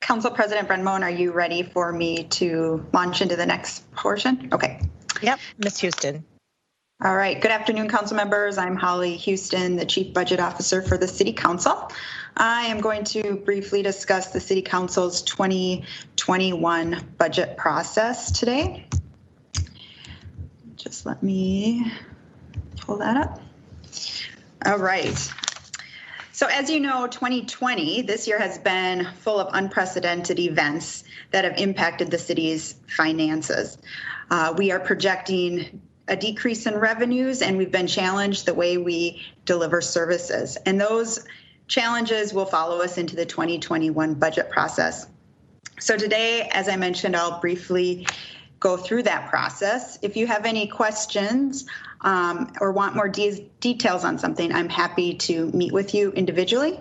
Council President Brendmoen, are you ready for me to launch into the next portion? Okay. Yep, Ms. Houston. All right. Good afternoon, council members. I'm Holly Houston, the Chief Budget Officer for the City Council. I am going to briefly discuss the City Council's 2021 budget process today. Just let me pull that up. All right. So as you know, 2020, this year has been full of unprecedented events that have impacted the city's finances. We are projecting a decrease in revenues, and we've been challenged the way we deliver services. And those challenges will follow us into the 2021 budget process. So today, as I mentioned, I'll briefly go through that process. If you have any questions or want more details on something, I'm happy to meet with you individually.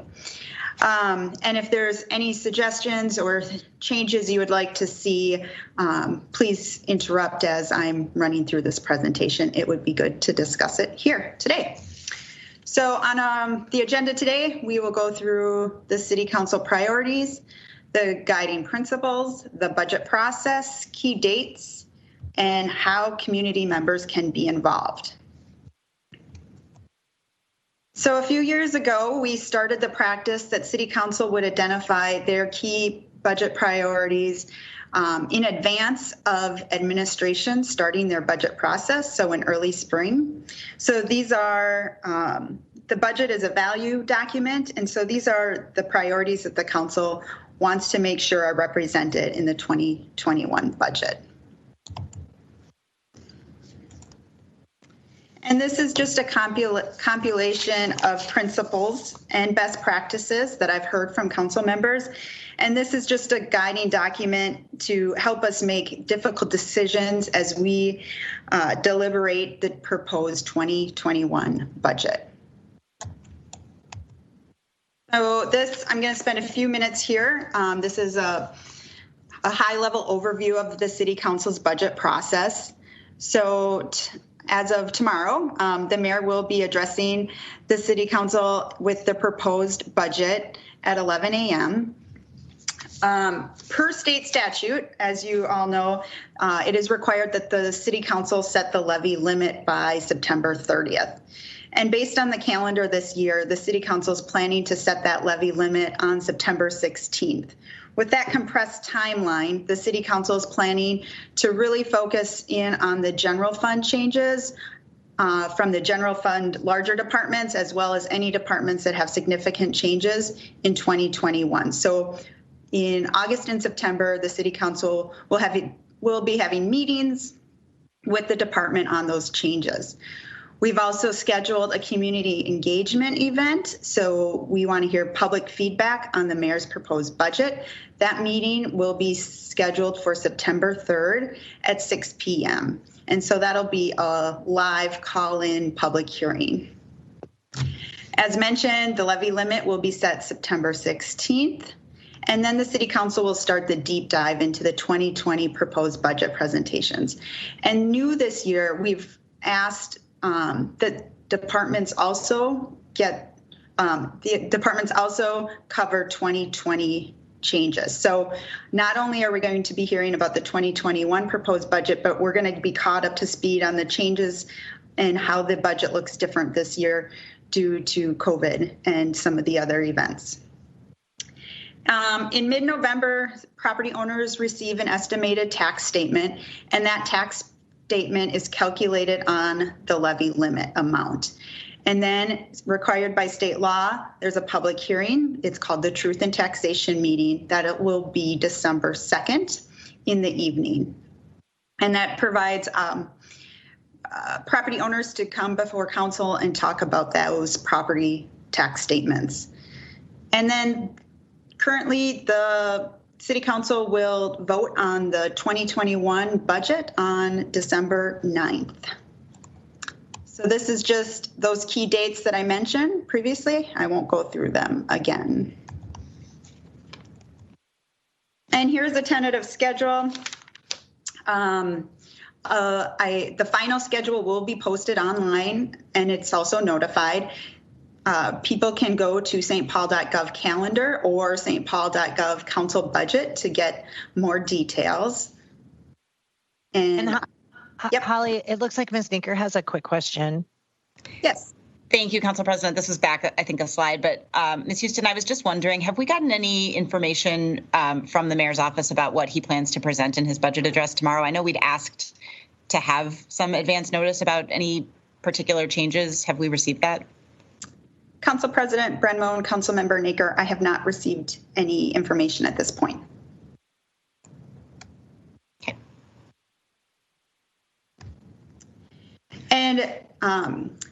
And if there's any suggestions or changes you would like to see, please interrupt as I'm running through this presentation. It would be good to discuss it here today. So on the agenda today, we will go through the City Council priorities, the guiding principles, the budget process, key dates, and how community members can be involved. So a few years ago, we started the practice that City Council would identify their key budget priorities in advance of administration starting their budget process, so in early spring. So these are, the budget is a value document, and so these are the priorities that the council wants to make sure are represented in the 2021 budget. And this is just a compilation of principles and best practices that I've heard from council members. And this is just a guiding document to help us make difficult decisions as we deliberate the proposed 2021 budget. So this, I'm going to spend a few minutes here. This is a high-level overview of the City Council's budget process. So as of tomorrow, the mayor will be addressing the City Council with the proposed budget at 11 a.m. Per state statute, as you all know, it is required that the City Council set the levy limit by September 30th. And based on the calendar this year, the City Council is planning to set that levy limit on September 16th. With that compressed timeline, the City Council is planning to really focus in on the general fund changes from the general fund larger departments, as well as any departments that have significant changes in 2021. So in August and September, the City Council will be having meetings with the department on those changes. We've also scheduled a community engagement event, so we want to hear public feedback on the mayor's proposed budget. That meeting will be scheduled for September 3rd at 6 p.m. And so that'll be a live call-in public hearing. As mentioned, the levy limit will be set September 16th. And then the City Council will start the deep dive into the 2020 proposed budget presentations. And new this year, we've asked that departments also cover 2020 changes. So not only are we going to be hearing about the 2021 proposed budget, but we're going to be caught up to speed on the changes and how the budget looks different this year due to COVID and some of the other events. In mid-November, property owners receive an estimated tax statement, and that tax statement is calculated on the levy limit amount. And then required by state law, there's a public hearing. It's called the Truth in Taxation meeting. That it will be December 2nd in the evening. And that provides property owners to come before council and talk about those property tax statements. And then currently the City Council will vote on the 2021 budget on December 9th. So this is just those key dates that I mentioned previously. I won't go through them again. And here's a tentative schedule. The final schedule will be posted online, and it's also notified. People can go to stpaul.gov calendar or stpaul.gov council budget to get more details. And yep. Holly, it looks like Ms. Dinker has a quick question. Yes. Thank you, Council President. This is back, I think, a slide, but Ms. Houston, I was just wondering, have we gotten any information from the mayor's office about what he plans to present in his budget address tomorrow? I know we'd asked to have some advance notice about any particular changes. Have we received that? Council President Brenmo and Councilmember Naker, I have not received any information at this point. Okay. And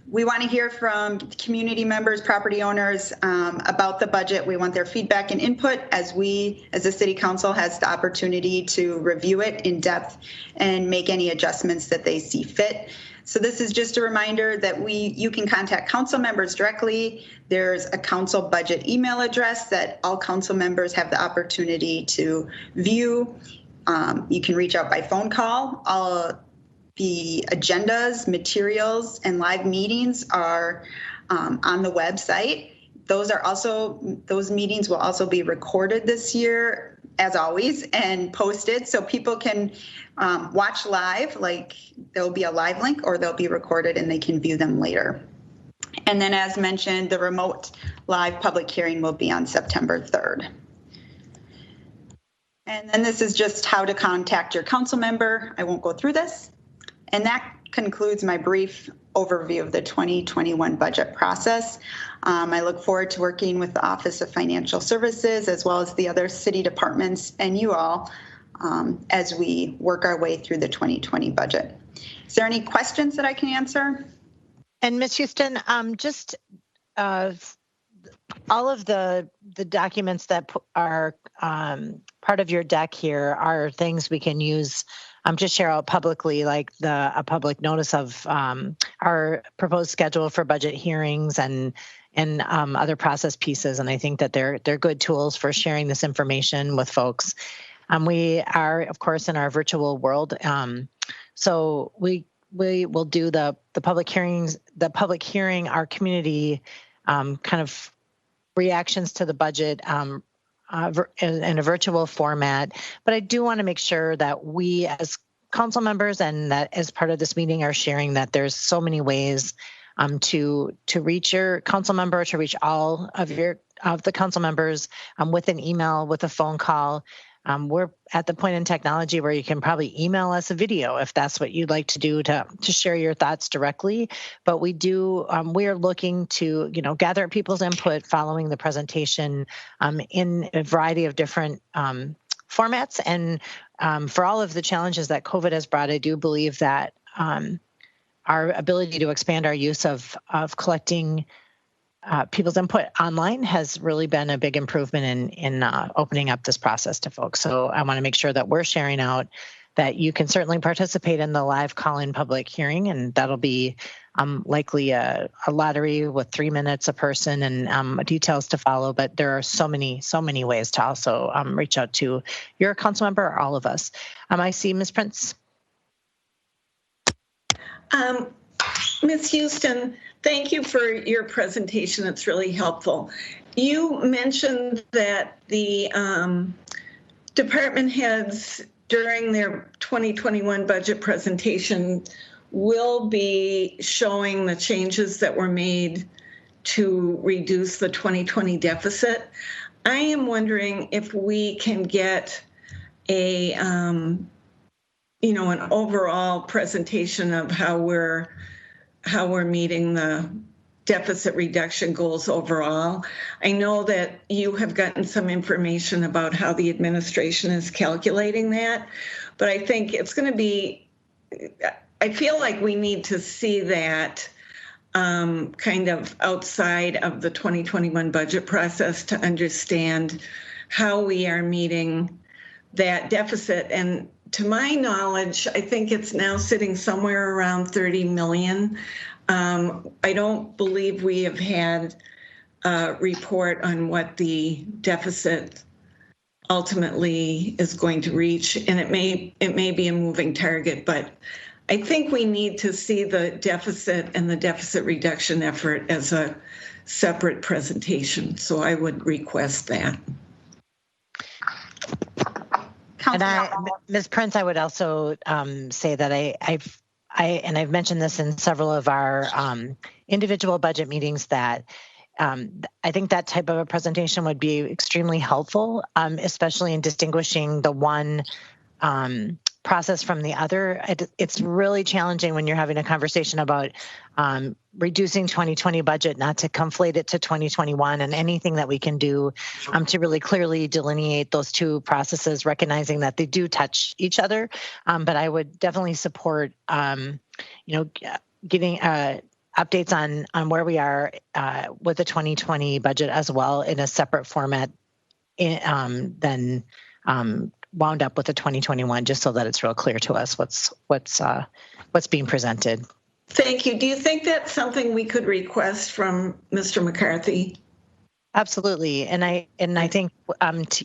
we want to hear from community members, property owners about the budget. We want their feedback and input as the City Council has the opportunity to review it in depth and make any adjustments that they see fit. So this is just a reminder that you can contact council members directly. There's a council budget email address that all council members have the opportunity to view. You can reach out by phone call. All the agendas, materials, and live meetings are on the website. Those meetings will also be recorded this year, as always, and posted so people can watch live, like there'll be a live link or they'll be recorded and they can view them later. And then as mentioned, the remote live public hearing will be on September 3rd. And then this is just how to contact your council member. I won't go through this. And that concludes my brief overview of the 2021 budget process. I look forward to working with the Office of Financial Services as well as the other city departments and you all as we work our way through the 2020 budget. Is there any questions that I can answer? And Ms. Houston, just all of the documents that are part of your deck here are things we can use to share out publicly, like a public notice of our proposed schedule for budget hearings and other process pieces. And I think that they're good tools for sharing this information with folks. We are, of course, in our virtual world, so we will do the public hearings, our community kind of reactions to the budget in a virtual format. But I do want to make sure that we as council members and that as part of this meeting are sharing that there's so many ways to reach your council member, to reach all of the council members with an email, with a phone call. We're at the point in technology where you can probably email us a video if that's what you'd like to do to share your thoughts directly. But we are looking to, gather people's input following the presentation in a variety of different formats. And for all of the challenges that COVID has brought, I do believe that our ability to expand our use of collecting people's input online has really been a big improvement in opening up this process to folks. So I want to make sure that we're sharing out that you can certainly participate in the live call-in public hearing, and that'll be likely a lottery with 3 minutes a person and details to follow. But there are so many ways to also reach out to your council member or all of us. I see Ms. Prince. Ms. Houston, thank you for your presentation. It's really helpful. You mentioned that the department heads during their 2021 budget presentation will be showing the changes that were made to reduce the 2020 deficit. I am wondering if we can get an overall presentation of how we're meeting the deficit reduction goals overall. I know that you have gotten some information about how the administration is calculating that, but I think it's going to be, I feel like we need to see that kind of outside of the 2021 budget process to understand how we are meeting that deficit. And to my knowledge, I think it's now sitting somewhere around 30 million. I don't believe we have had a report on what the deficit ultimately is going to reach, and it may be a moving target, but I think we need to see the deficit and the deficit reduction effort as a separate presentation. So I would request that. And Ms. Prince, I would also say that I've mentioned this in several of our individual budget meetings that I think that type of a presentation would be extremely helpful, especially in distinguishing the one process from the other. It's really challenging when you're having a conversation about reducing 2020 budget, not to conflate it to 2021, and anything that we can do to really clearly delineate those two processes, recognizing that they do touch each other. But I would definitely support, getting updates on where we are with the 2020 budget as well in a separate format than wound up with the 2021, just so that it's real clear to us what's being presented. Thank you. Do you think that's something we could request from Mr. McCarthy? Absolutely. And I think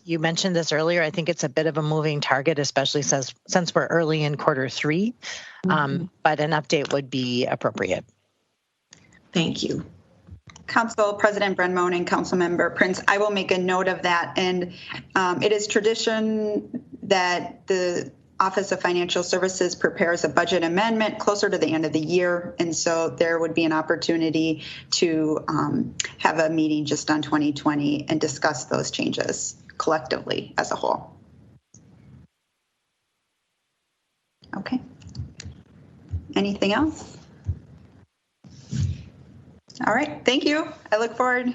you mentioned this earlier. I think it's a bit of a moving target, especially since we're early in Q3. But an update would be appropriate. Thank you. Council President Brendmoen and Councilmember Prince, I will make a note of that. And it is tradition that the Office of Financial Services prepares a budget amendment closer to the end of the year. And so there would be an opportunity to have a meeting just on 2020 and discuss those changes collectively as a whole. Okay. Anything else? All right. Thank you. I look forward.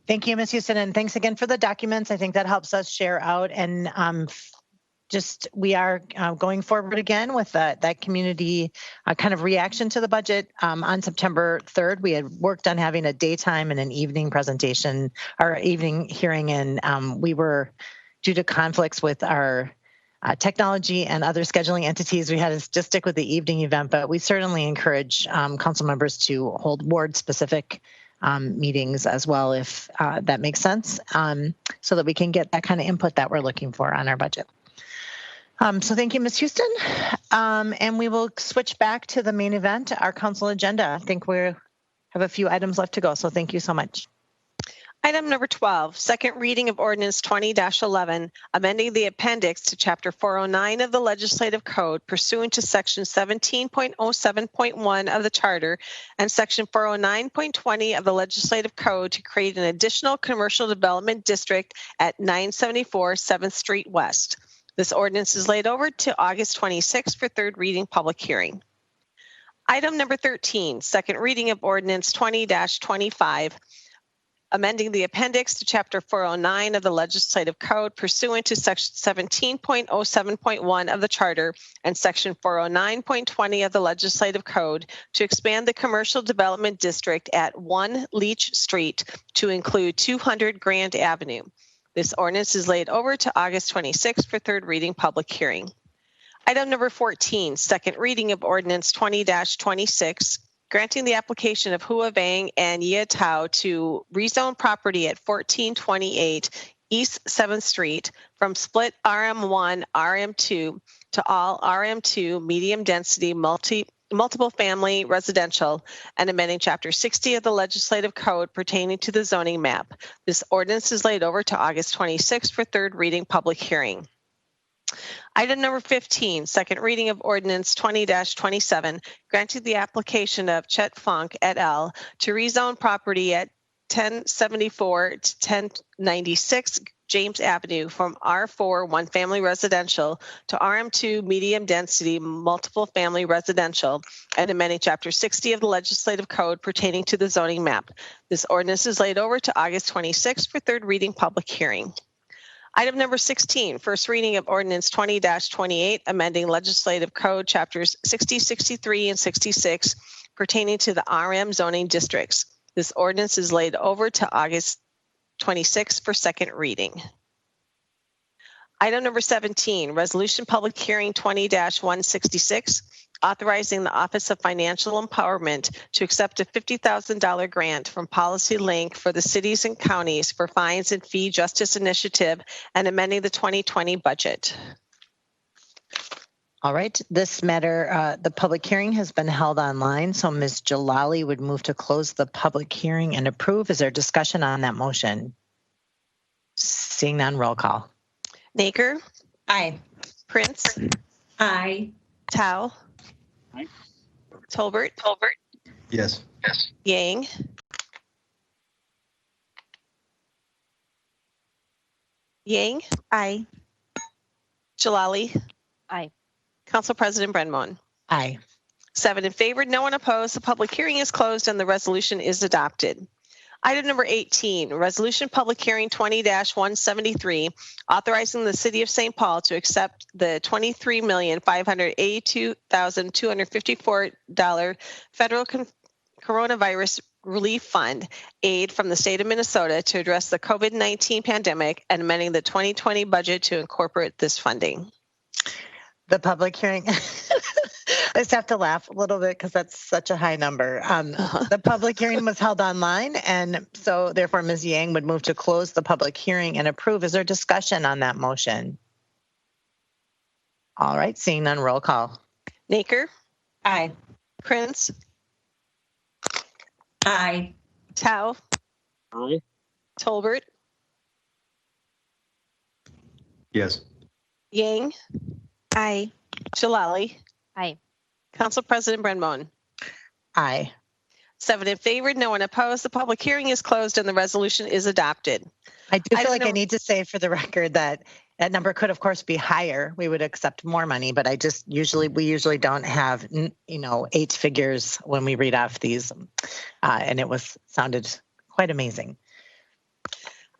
Thank you, Ms. Houston. And thanks again for the documents. I think that helps us share out and we are going forward again with that community kind of reaction to the budget. On September 3rd, we had worked on having a daytime and an evening presentation or evening hearing, and we were, due to conflicts with our technology and other scheduling entities, we had to just stick with the evening event, but we certainly encourage council members to hold ward-specific meetings as well, if that makes sense, so that we can get that kind of input that we're looking for on our budget. So thank you, Ms. Houston. And we will switch back to the main event, our council agenda. I think we have a few items left to go, so thank you so much. Item number 12, second reading of ordinance 20-11, amending the appendix to chapter 409 of the legislative code pursuant to section 17.07.1 of the charter and section 409.20 of the legislative code to create an additional commercial development district at 974 7th Street West. This ordinance is laid over to August 26th for third reading public hearing. Item number 13, second reading of ordinance 20-25, amending the appendix to chapter 409 of the legislative code pursuant to section 17.07.1 of the charter and section 409.20 of the legislative code to expand the commercial development district at 1 Leach Street to include 200 Grand Avenue. This ordinance is laid over to August 26th for third reading public hearing. Item number 14, second reading of ordinance 20-26, granting the application of Hua Vang and Yia Tao to rezone property at 1428 East 7th Street from split RM1, RM2 to all RM2 medium density multiple family residential and amending chapter 60 of the legislative code pertaining to the zoning map. This ordinance is laid over to August 26th for third reading public hearing. Item number 15, second reading of ordinance 20-27, granting the application of Chet Funk et al. To rezone property at 1074 to 1096 James Avenue from R4 one family residential to RM2 medium density multiple family residential and amending chapter 60 of the legislative code pertaining to the zoning map. This ordinance is laid over to August 26th for third reading public hearing. Item number 16, first reading of ordinance 20-28, amending legislative code chapters 60, 63, and 66 pertaining to the RM zoning districts. This ordinance is laid over to August 26th for second reading. Item number 17, resolution public hearing 20-166, authorizing the Office of Financial Empowerment to accept a $50,000 grant from Policy Link for the cities and counties for fines and fee justice initiative and amending the 2020 budget. All right, this matter, the public hearing has been held online, so Ms. Jalali would move to close the public hearing and approve. Is there discussion on that motion? Seeing none, roll call. Naker? Aye. Prince? Aye. Tao? Aye. Tolbert? Yes. Yang? Yang? Aye. Jalali? Aye. Council President Brenmon? Aye. 7 in favor, no one opposed. The public hearing is closed and the resolution is adopted. Item number 18, resolution public hearing 20-173, authorizing the city of St. Paul to accept the $23,582,254 federal coronavirus relief fund aid from the state of Minnesota to address the COVID-19 pandemic and amending the 2020 budget to incorporate this funding. The public hearing, I just have to laugh a little bit because that's such a high number. The public hearing was held online, and so therefore Ms. Yang would move to close the public hearing and approve. Is there discussion on that motion? All right, seeing none, roll call. Naker? Aye. Prince? Aye. Tao? Aye. Tolbert? Yes. Yang? Aye. Jalali? Aye. Council President Brenmon? Aye. 7 in favor, no one opposed. The public hearing is closed and the resolution is adopted. I do feel Item like I number- need to say for the record that that number could, of course, be higher. We would accept more money, but we usually don't have, 8 figures when we read off these, and it sounded quite amazing.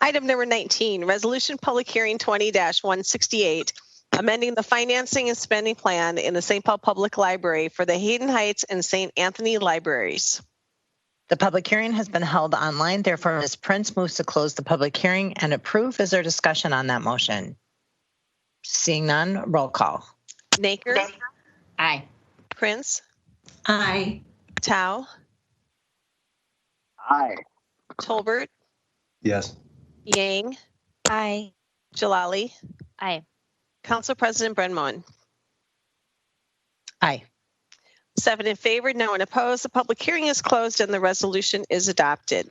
Item number 19, resolution public hearing 20-168, amending the financing and spending plan in the St. Paul Public Library for the Hayden Heights and St. Anthony libraries. The public hearing has been held online. Therefore, Ms. Prince moves to close the public hearing and approve. Is there discussion on that motion? Seeing none, roll call. Naker, Aye. Prince, Aye. Tao, Aye. Tolbert, Yes. Yang, Aye. Jalali, Aye. Council President Brenmoen. Aye. 7 in favor, no one opposed. The public hearing is closed and the resolution is adopted.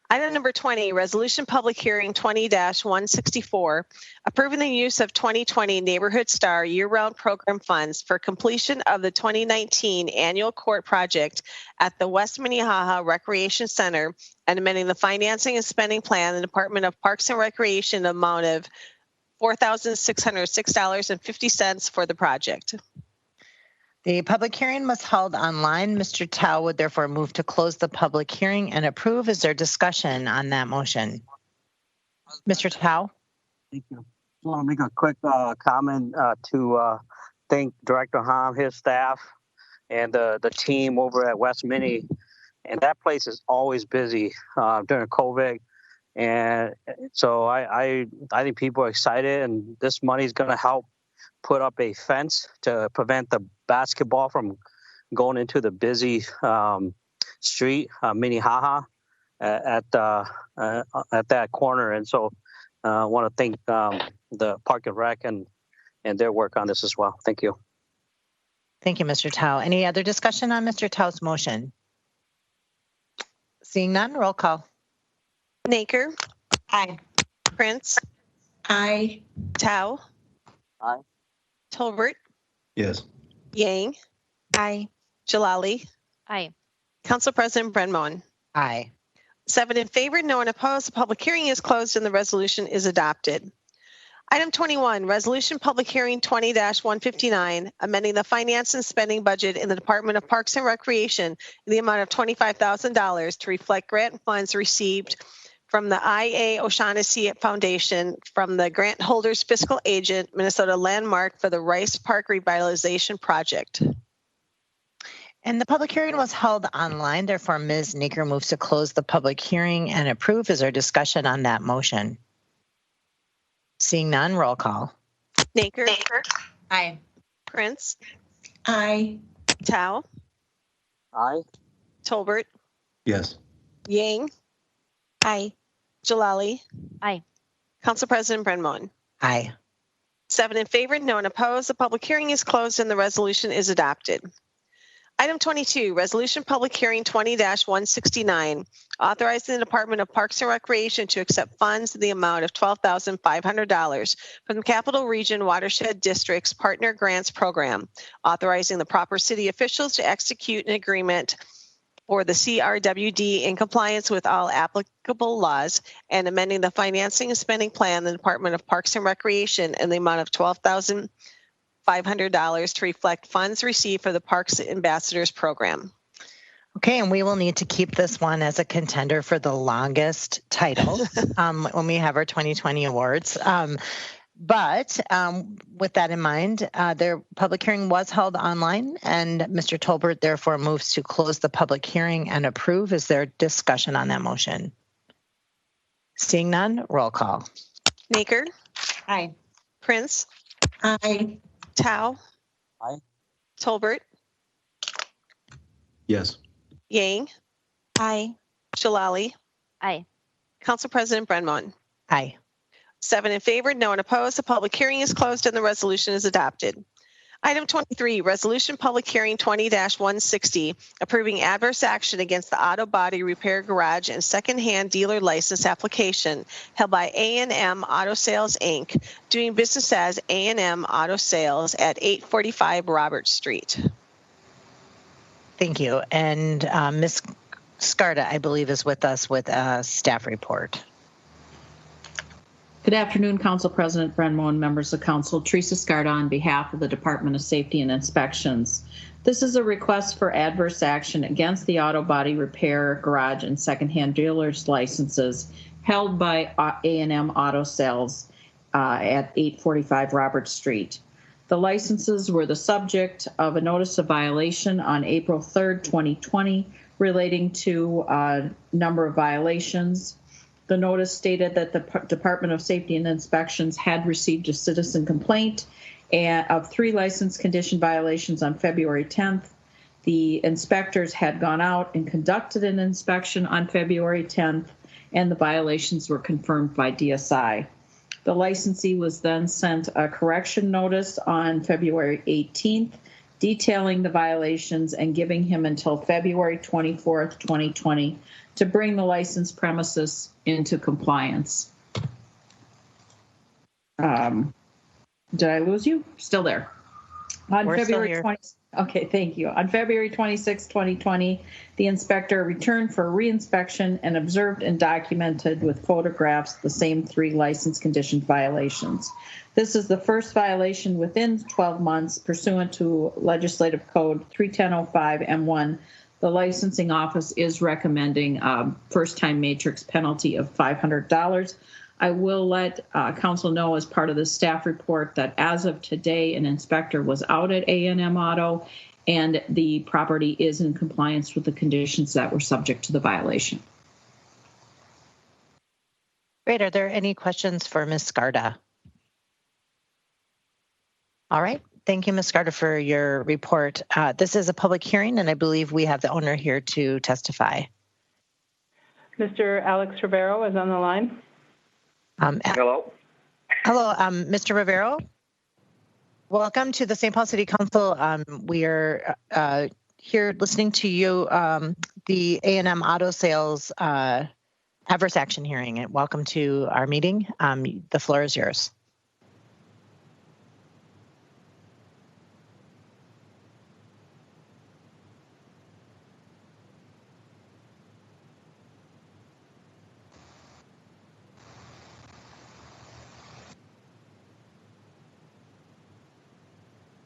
Item number 20, resolution public hearing 20-164, approving the use of 2020 Neighborhood Star year-round program funds for completion of the 2019 annual court project at the West Minnehaha Recreation Center and amending the financing and spending plan in the Department of Parks and Recreation amount of $4,606.50 for the project. The public hearing was held online. Mr. Tao would therefore move to close the public hearing and approve. Is there discussion on that motion? Mr. Tao? Thank you. I want to make a quick comment to thank Director Hom, his staff, and the team over at West Mini. And that place is always busy during COVID. And so I think people are excited, and this money is going to help put up a fence to prevent the basketball from going into the busy street, Minnehaha, at that corner. And so I want to thank the Park and Rec and their work on this as well. Thank you. Thank you, Mr. Tao. Any other discussion on Mr. Tao's motion? Seeing none, roll call. Naker, Aye. Prince, Aye. Tao, Aye. Tolbert, Yes. Yang, Aye. Jalali, Aye. Council President Brenmoen. Aye. 7 in favor, no one opposed. The public hearing is closed and the resolution is adopted. Item 21, resolution public hearing 20-159, amending the finance and spending budget in the Department of Parks and Recreation in the amount of $25,000 to reflect grant funds received from the IA O'Shaughnessy Foundation from the grant holder's fiscal agent, Minnesota Landmark, for the Rice Park Revitalization Project. And the public hearing was held online. Therefore, Ms. Naker moves to close the public hearing and approve. Is there discussion on that motion? Seeing none, roll call. Naker, Aye. Prince, Aye. Tao, Aye. Tolbert, Yes. Yang, Aye. Jalali, Aye. Council President Brenmoen. Aye. 7 in favor, no one opposed. The public hearing is closed and the resolution is adopted. Item 22, resolution public hearing 20-169, authorizing the Department of Parks and Recreation to accept funds in the amount of $12,500 from the Capital Region Watershed District's Partner Grants Program, authorizing the proper city officials to execute an agreement for the CRWD in compliance with all applicable laws, and amending the financing and spending plan in the Department of Parks and Recreation in the amount of $12,500 to reflect funds received for the Parks Ambassadors Program. Okay, and we will need to keep this one as a contender for the longest title when we have our 2020 awards. But with that in mind, their public hearing was held online, and Mr. Tolbert therefore moves to close the public hearing and approve. Is there discussion on that motion? Seeing none, roll call. Naker, Aye. Prince, Aye. Tao, Aye. Tolbert, Yes. Yang, Aye. Jalali, Aye. Council President Brenmoen. Aye. 7 in favor, no one opposed. The public hearing is closed and the resolution is adopted. Item 23, resolution public hearing 20-160, approving adverse action against the auto body repair garage and secondhand dealer license application held by A&M Auto Sales, Inc., doing business as A&M Auto Sales at 845 Robert Street. Thank you. And Ms. Scarda, I believe, is with us with a staff report. Good afternoon, Council President Brenmoen, members of Council. Teresa Scarda on behalf of the Department of Safety and Inspections. This is a request for adverse action against the auto body repair garage and secondhand dealers licenses held by A&M Auto Sales at 845 Robert Street. The licenses were the subject of a notice of violation on April 3rd, 2020, relating to a number of violations. The notice stated that the Department of Safety and Inspections had received a citizen complaint of 3 license condition violations on February 10th. The inspectors had gone out and conducted an inspection on February 10th, and the violations were confirmed by DSI. The licensee was then sent a correction notice on February 18th, detailing the violations and giving him until February 24th, 2020 to bring the licensed premises into compliance. Did I lose you? Still there. We're still here. Okay, thank you. On February 26, 2020, the inspector returned for reinspection and observed and documented with photographs the same 3 license condition violations. This is the first violation within 12 months pursuant to Legislative Code 31005 M1. The licensing office is recommending first-time matrix penalty of $500. I will let council know as part of the staff report that as of today, an inspector was out at A&M Auto and the property is in compliance with the conditions that were subject to the violation. Great. Are there any questions for Ms. Skarda? All right. Thank you, Ms. Skarda, for your report. This is a public hearing, and I believe we have the owner here to testify. Mr. Alex Rivero is on the line. Hello. Hello, Mr. Rivero. Welcome to the St. Paul City Council. We are here listening to you, the A&M Auto Sales adverse action hearing. And welcome to our meeting. The floor is yours.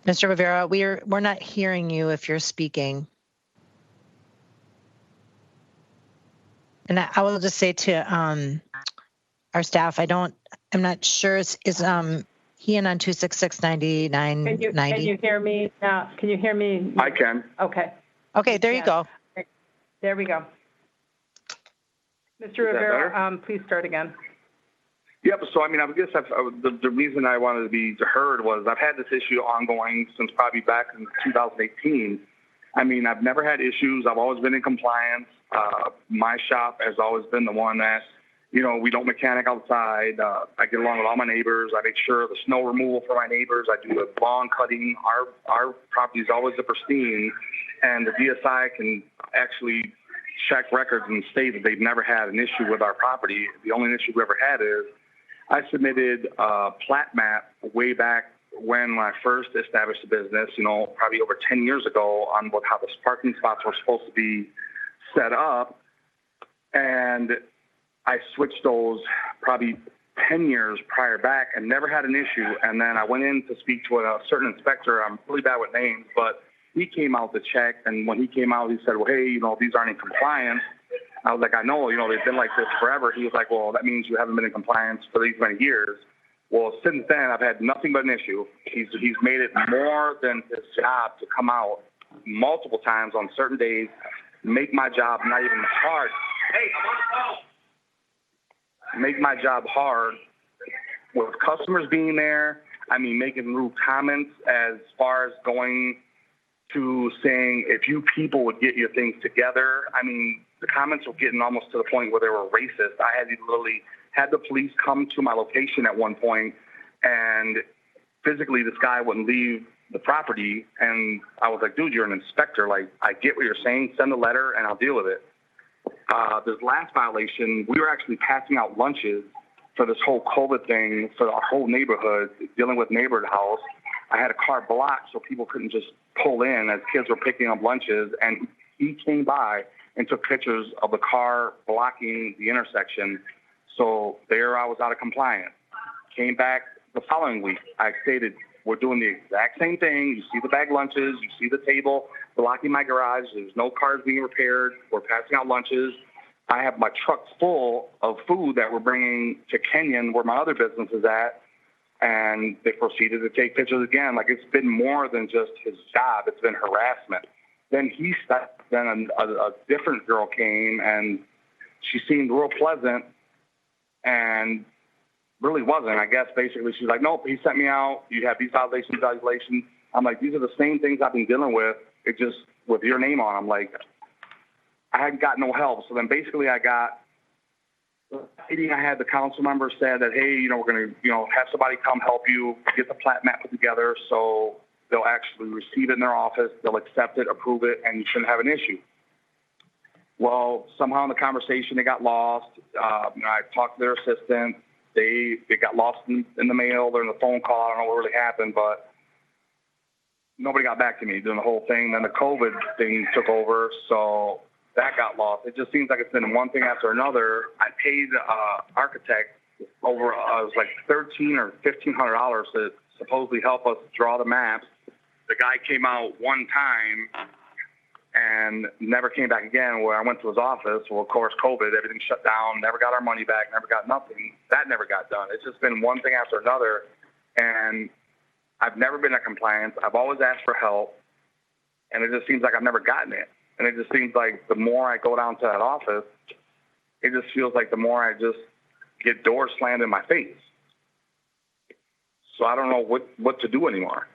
Mr. Rivera, we're not hearing you if you're speaking. And I will just say to our staff, I'm not sure, is he in on 266-9990? Can you hear me now? Can you hear me? I can. Okay. Okay, there you go. There we go. Mr. Rivera, please start again. Yep. So, I mean, I guess the reason I wanted to be heard was I've had this issue ongoing since probably back in 2018. I mean, I've never had issues. I've always been in compliance. My shop has always been the one that, you know, we don't mechanic outside. I get along with all my neighbors. I make sure the snow removal for my neighbors. I do the lawn cutting. Our property is always pristine, and the DSI can actually check records and state that they've never had an issue with our property. The only issue we ever had is I submitted a plat map way back when I first established the business, you know, probably over 10 years ago, on how the parking spots were supposed to be set up. And I switched those probably 10 years prior back and never had an issue. And then I went in to speak to a certain inspector. I'm really bad with names, but he came out to check. And when he came out, he said, well, hey, you know, these aren't in compliance. I was like, I know, you know, they've been like this forever. He was like, well, that means you haven't been in compliance for these many years. Well, since then, I've had nothing but an issue. He's made it more than his job to come out multiple times on certain days, make my job not even hard. Hey, I'm on the phone. Make my job hard with customers being there. I mean, making rude comments as far as going to saying, if you people would get your things together. I mean, the comments were getting almost to the point where they were racist. I had literally had the police come to my location at one point, and physically this guy wouldn't leave the property. And I was like, dude, you're an inspector. Like, I get what you're saying. Send a letter and I'll deal with it. This last violation, we were actually passing out lunches for this whole COVID thing for our whole neighborhood, dealing with neighborhood house. I had a car blocked so people couldn't just pull in as kids were picking up lunches. And he came by and took pictures of the car blocking the intersection. So there I was out of compliance. Came back the following week. I stated, we're doing the exact same thing. You see the bag lunches. You see the table blocking my garage. There's no cars being repaired. We're passing out lunches. I have my truck full of food that we're bringing to Kenyon, where my other business is at. And they proceeded to take pictures again. Like, it's been more than just his job. It's been harassment. Then he stopped. Then a different girl came, and she seemed real pleasant and really wasn't. I guess basically she's like, nope, he sent me out. You have these violations. I'm like, these are the same things I've been dealing with. It just with your name on them. Like, I hadn't got no help. So then basically I got meeting. I had the council member said that, hey, we're going to, have somebody come help you get the plat map put together. So they'll actually receive it in their office. They'll accept it, approve it, and you shouldn't have an issue. Well, somehow in the conversation, it got lost. I talked to their assistant. It got lost in the mail or in the phone call. I don't know what really happened, but nobody got back to me during the whole thing. Then the COVID thing took over, so that got lost. It just seems like it's been one thing after another. I paid architect over, it was like $1,300 or $1,500 to supposedly help us draw the maps. The guy came out one time and never came back again. Where I went to his office. Well, of course, COVID, everything shut down, never got our money back, never got nothing. That never got done. It's just been one thing after another. And I've never been in compliance. I've always asked for help. And it just seems like I've never gotten it. And it just seems like the more I go down to that office, it just feels like the more I just get doors slammed in my face. So I don't know what to do anymore.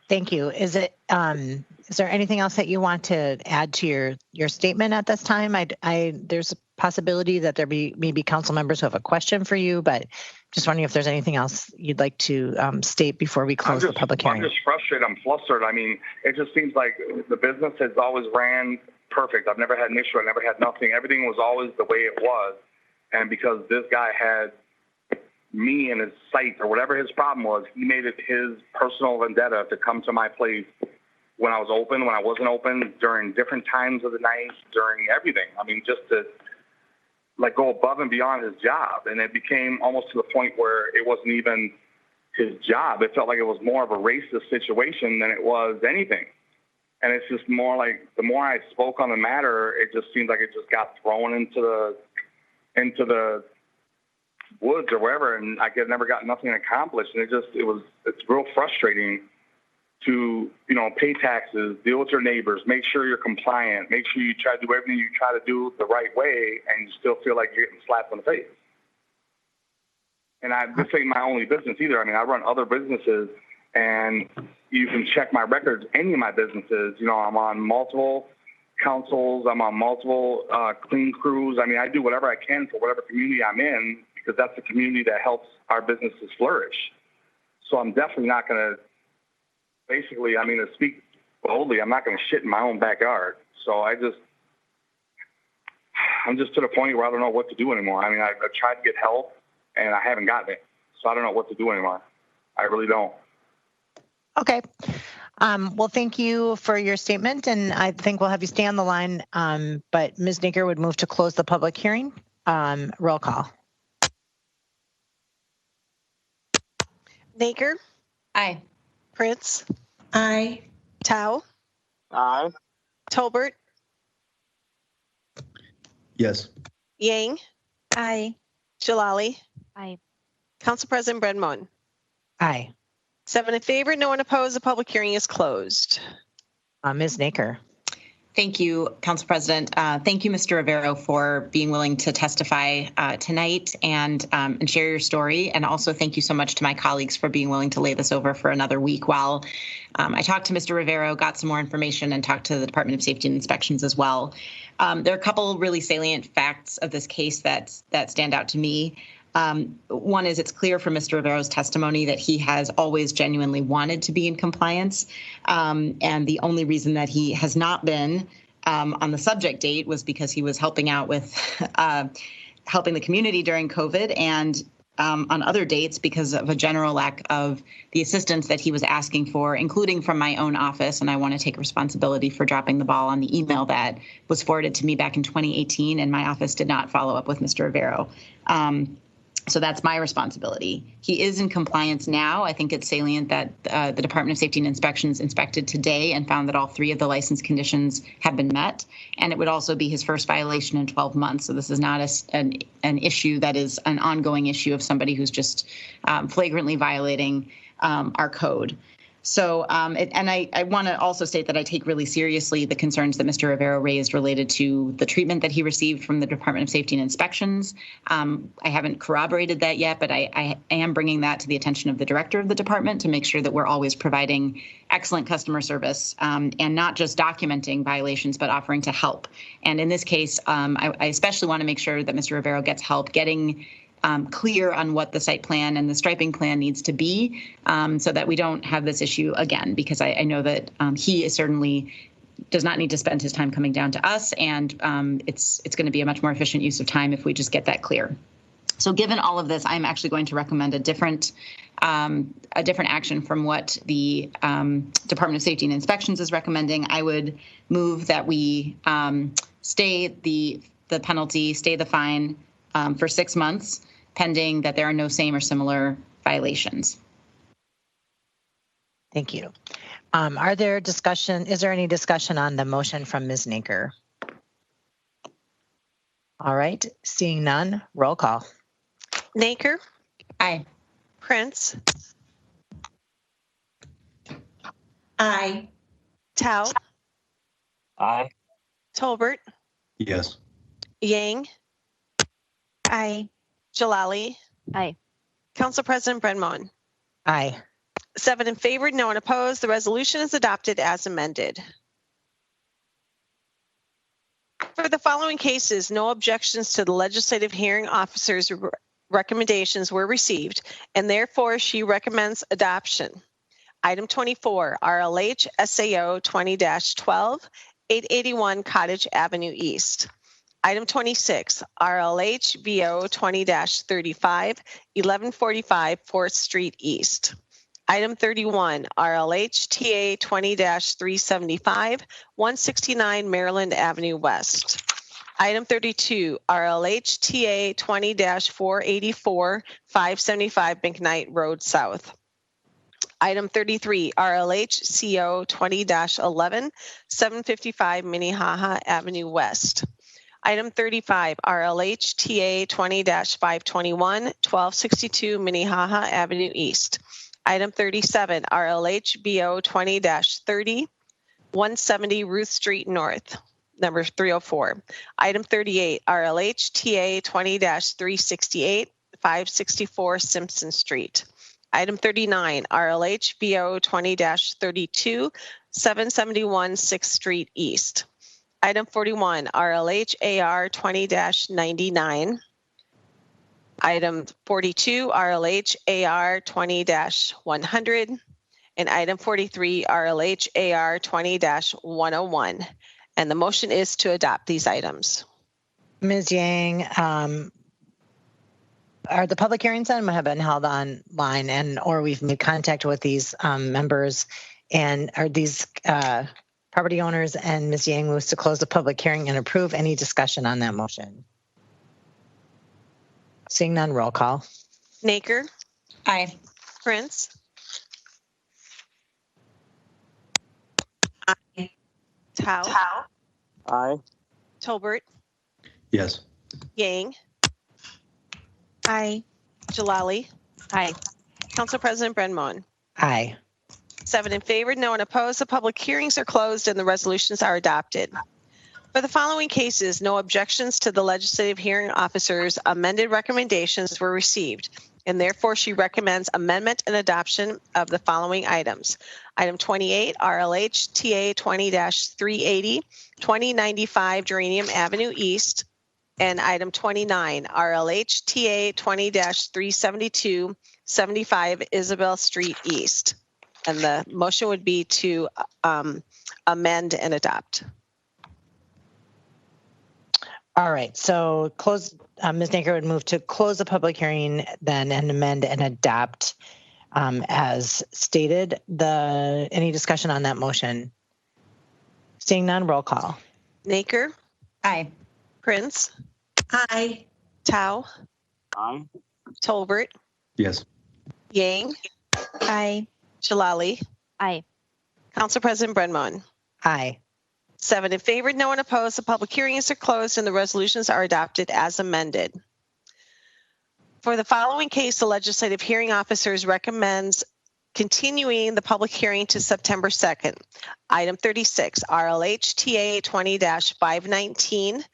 Thank you. Is there anything else that you want to add to your statement at this time? There's a possibility that there maybe council members who have a question for you, but just wondering if there's anything else you'd like to state before we close the public hearing. I'm just frustrated. I'm flustered. I mean, it just seems like the business has always ran perfect. I've never had an issue. I never had nothing. Everything was always the way it was. And because this guy had me in his sight or whatever his problem was, he made it his personal vendetta to come to my place when I was open, when I wasn't open, during different times of the night, during everything. I mean, just to go above and beyond his job. And it became almost to the point where it wasn't even his job. It felt like it was more of a racist situation than it was anything. And it's just more like the more I spoke on the matter, it just seemed like it just got thrown into the woods or wherever, and I never got nothing accomplished. And it's real frustrating to, pay taxes, deal with your neighbors, make sure you're compliant, make sure you try to do everything you try to do the right way, and you still feel like you're getting slapped in the face. And this ain't my only business either. I mean, I run other businesses, and you can check my records, any of my businesses. I'm on multiple councils, I'm on multiple clean crews. I mean, I do whatever I can for whatever community I'm in, because that's the community that helps our businesses flourish. So I'm definitely not going to, to speak boldly, I'm not going to shit in my own backyard. So I'm just to the point where I don't know what to do anymore. I mean, I've tried to get help, and I haven't gotten it. So I don't know what to do anymore. I really don't. Okay. Well, thank you for your statement, and I think we'll have you stay on the line. But Ms. Nigger would move to close the public hearing. Roll call. Nigger. Aye. Prince. Aye. Tao. Aye. Tolbert. Yes. Yang. Aye. Jalali. Aye. Council President Bredmon. Aye. 7 in favor, no one opposed. The public hearing is closed. Ms. Nigger. Thank you, Council President. Thank you, Mr. Rivero, for being willing to testify tonight and share your story. And also thank you so much to my colleagues for being willing to lay this over for another week while I talked to Mr. Rivero, got some more information, and talked to the Department of Safety and Inspections as well. There are a couple really salient facts of this case that stand out to me. One is it's clear from Mr. Rivero's testimony that he has always genuinely wanted to be in compliance. And the only reason that he has not been on the subject date was because he was helping out with helping the community during COVID, and on other dates because of a general lack of the assistance that he was asking for, including from my own office. And I want to take responsibility for dropping the ball on the email that was forwarded to me back in 2018, and my office did not follow up with Mr. Rivero. So that's my responsibility. He is in compliance now. I think it's salient that the Department of Safety and Inspections inspected today and found that all 3 of the license conditions have been met. And it would also be his first violation in 12 months. So this is not an issue that is an ongoing issue of somebody who's just flagrantly violating our code. So, and I want to also state that I take really seriously the concerns that Mr. Rivera raised related to the treatment that he received from the Department of Safety and Inspections. I haven't corroborated that yet, but I am bringing that to the attention of the director of the department to make sure that we're always providing excellent customer service and not just documenting violations, but offering to help. And in this case, I especially want to make sure that Mr. Rivera gets help getting clear on what the site plan and the striping plan needs to be so that we don't have this issue again, because I know that he is certainly does not need to spend his time coming down to us, and it's going to be a much more efficient use of time if we just get that clear. So given all of this, I'm actually going to recommend a different action from what the Department of Safety and Inspections is recommending. I would move that we stay the penalty, stay the fine for 6 months, pending that there are no same or similar violations. Thank you. Is there any discussion on the motion from Ms. Naker? All right, seeing none, roll call. Naker? Aye. Prince? Aye. Tao? Aye. Tolbert? Yes. Yang? Aye. Jalali? Aye. Council President Brenmon? Aye. 7 in favor, no one opposed. The resolution is adopted as amended. For the following cases, no objections to the legislative hearing officer's recommendations were received, and therefore she recommends adoption. Item 24, RLH SAO 20-12, 881 Cottage Avenue East. Item 26, RLH VO 20-35, 1145 4th Street East. Item 31, RLH TA 20-375, 169 Maryland Avenue West. Item 32, RLH TA 20-484, 575 McKnight Road South. Item 33, RLH CO 20-11, 755 Minnehaha Avenue West. Item 35, RLH TA 20-521, 1262 Minnehaha Avenue East. Item 37, RLH BO 20-30, 170 Ruth Street North, number 304. Item 38, RLH TA 20-368, 564 Simpson Street. Item 39, RLH BO 20-32, 771 6th Street East. Item 41, RLH AR 20-99. Item 42, RLH AR 20-100. And item 43, RLH AR 20-101. And the motion is to adopt these items. Ms. Yang, are the public hearings then have been held online or we've made contact with these members, and are these property owners, and Ms. Yang moves to close the public hearing and approve. Any discussion on that motion? Seeing none, roll call. Naker? Aye. Prince? Aye. Tao? Aye. Tolbert? Yes. Yang? Aye. Jalali? Aye. Council President Brenmon? Aye. 7 in favor, no one opposed. The public hearings are closed and the resolutions are adopted. For the following cases, no objections to the legislative hearing officer's amended recommendations were received, and therefore she recommends amendment and adoption of the following items. Item 28, RLH TA 20-380, 2095 Geranium Avenue East, and item 29, RLH TA 20-372, 75 Isabel Street East. And the motion would be to amend and adopt. All right, so Ms. Naker would move to close the public hearing then and amend and adopt as stated. Any discussion on that motion? Seeing none, roll call. Naker? Aye. Prince? Aye. Tao? Aye. Tolbert, Yes. Yang, Aye. Jalali, Aye. Council President Brenman. Aye. 7 in favor, no one opposed. The public hearings are closed and the resolutions are adopted as amended. For the following case, the legislative hearing officers recommends continuing the public hearing to September 2nd. Item 36, RLHTA 20-519,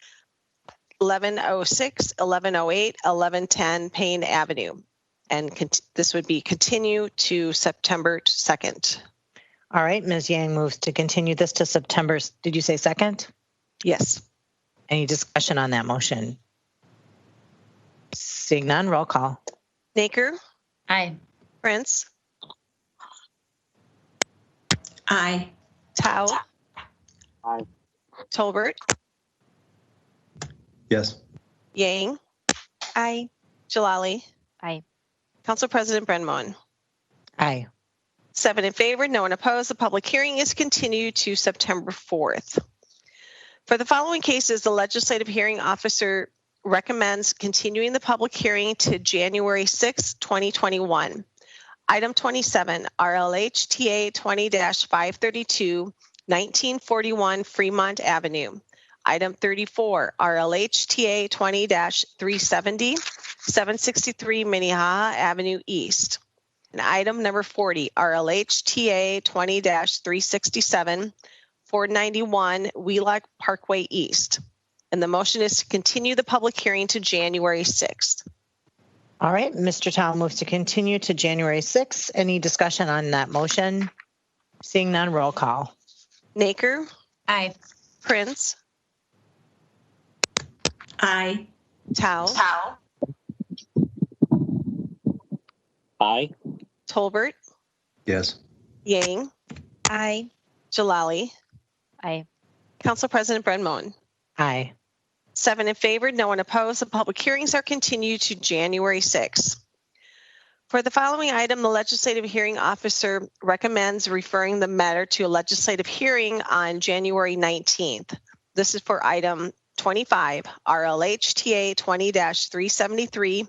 1106, 1108, 1110 Payne Avenue. And this would be continue to September 2nd. All right, Ms. Yang moves to continue this to September. Did you say 2nd? Yes. Any discussion on that motion? Seeing none, roll call. Naker, Aye. Prince, Aye. Tao, Aye. Tolbert, Yes. Yang, Aye. Jalali, Aye. Council President Brenman. Aye. 7 in favor, no one opposed. The public hearing is continued to September 4th. For the following cases, the legislative hearing officer recommends continuing the public hearing to January 6, 2021. Item 27, RLHTA 20-532, 1941 Fremont Avenue. Item 34, RLHTA 20-370, 763 Minnehaha Avenue East. And item number 40, RLHTA 20-367, 491 Wheelock Parkway East. And the motion is to continue the public hearing to January 6th. All right, Mr. Tao moves to continue to January 6th. Any discussion on that motion? Seeing none, roll call. Naker, Aye. Prince, Aye. Tao, Aye. Tolbert, Yes. Yang, Aye. Jalali, Aye. Council President Brenman. Aye. 7 in favor, no one opposed. The public hearings are continued to January 6th. For the following item, the legislative hearing officer recommends referring the matter to a legislative hearing on January 19th. This is for item 25, RLHTA 20-373,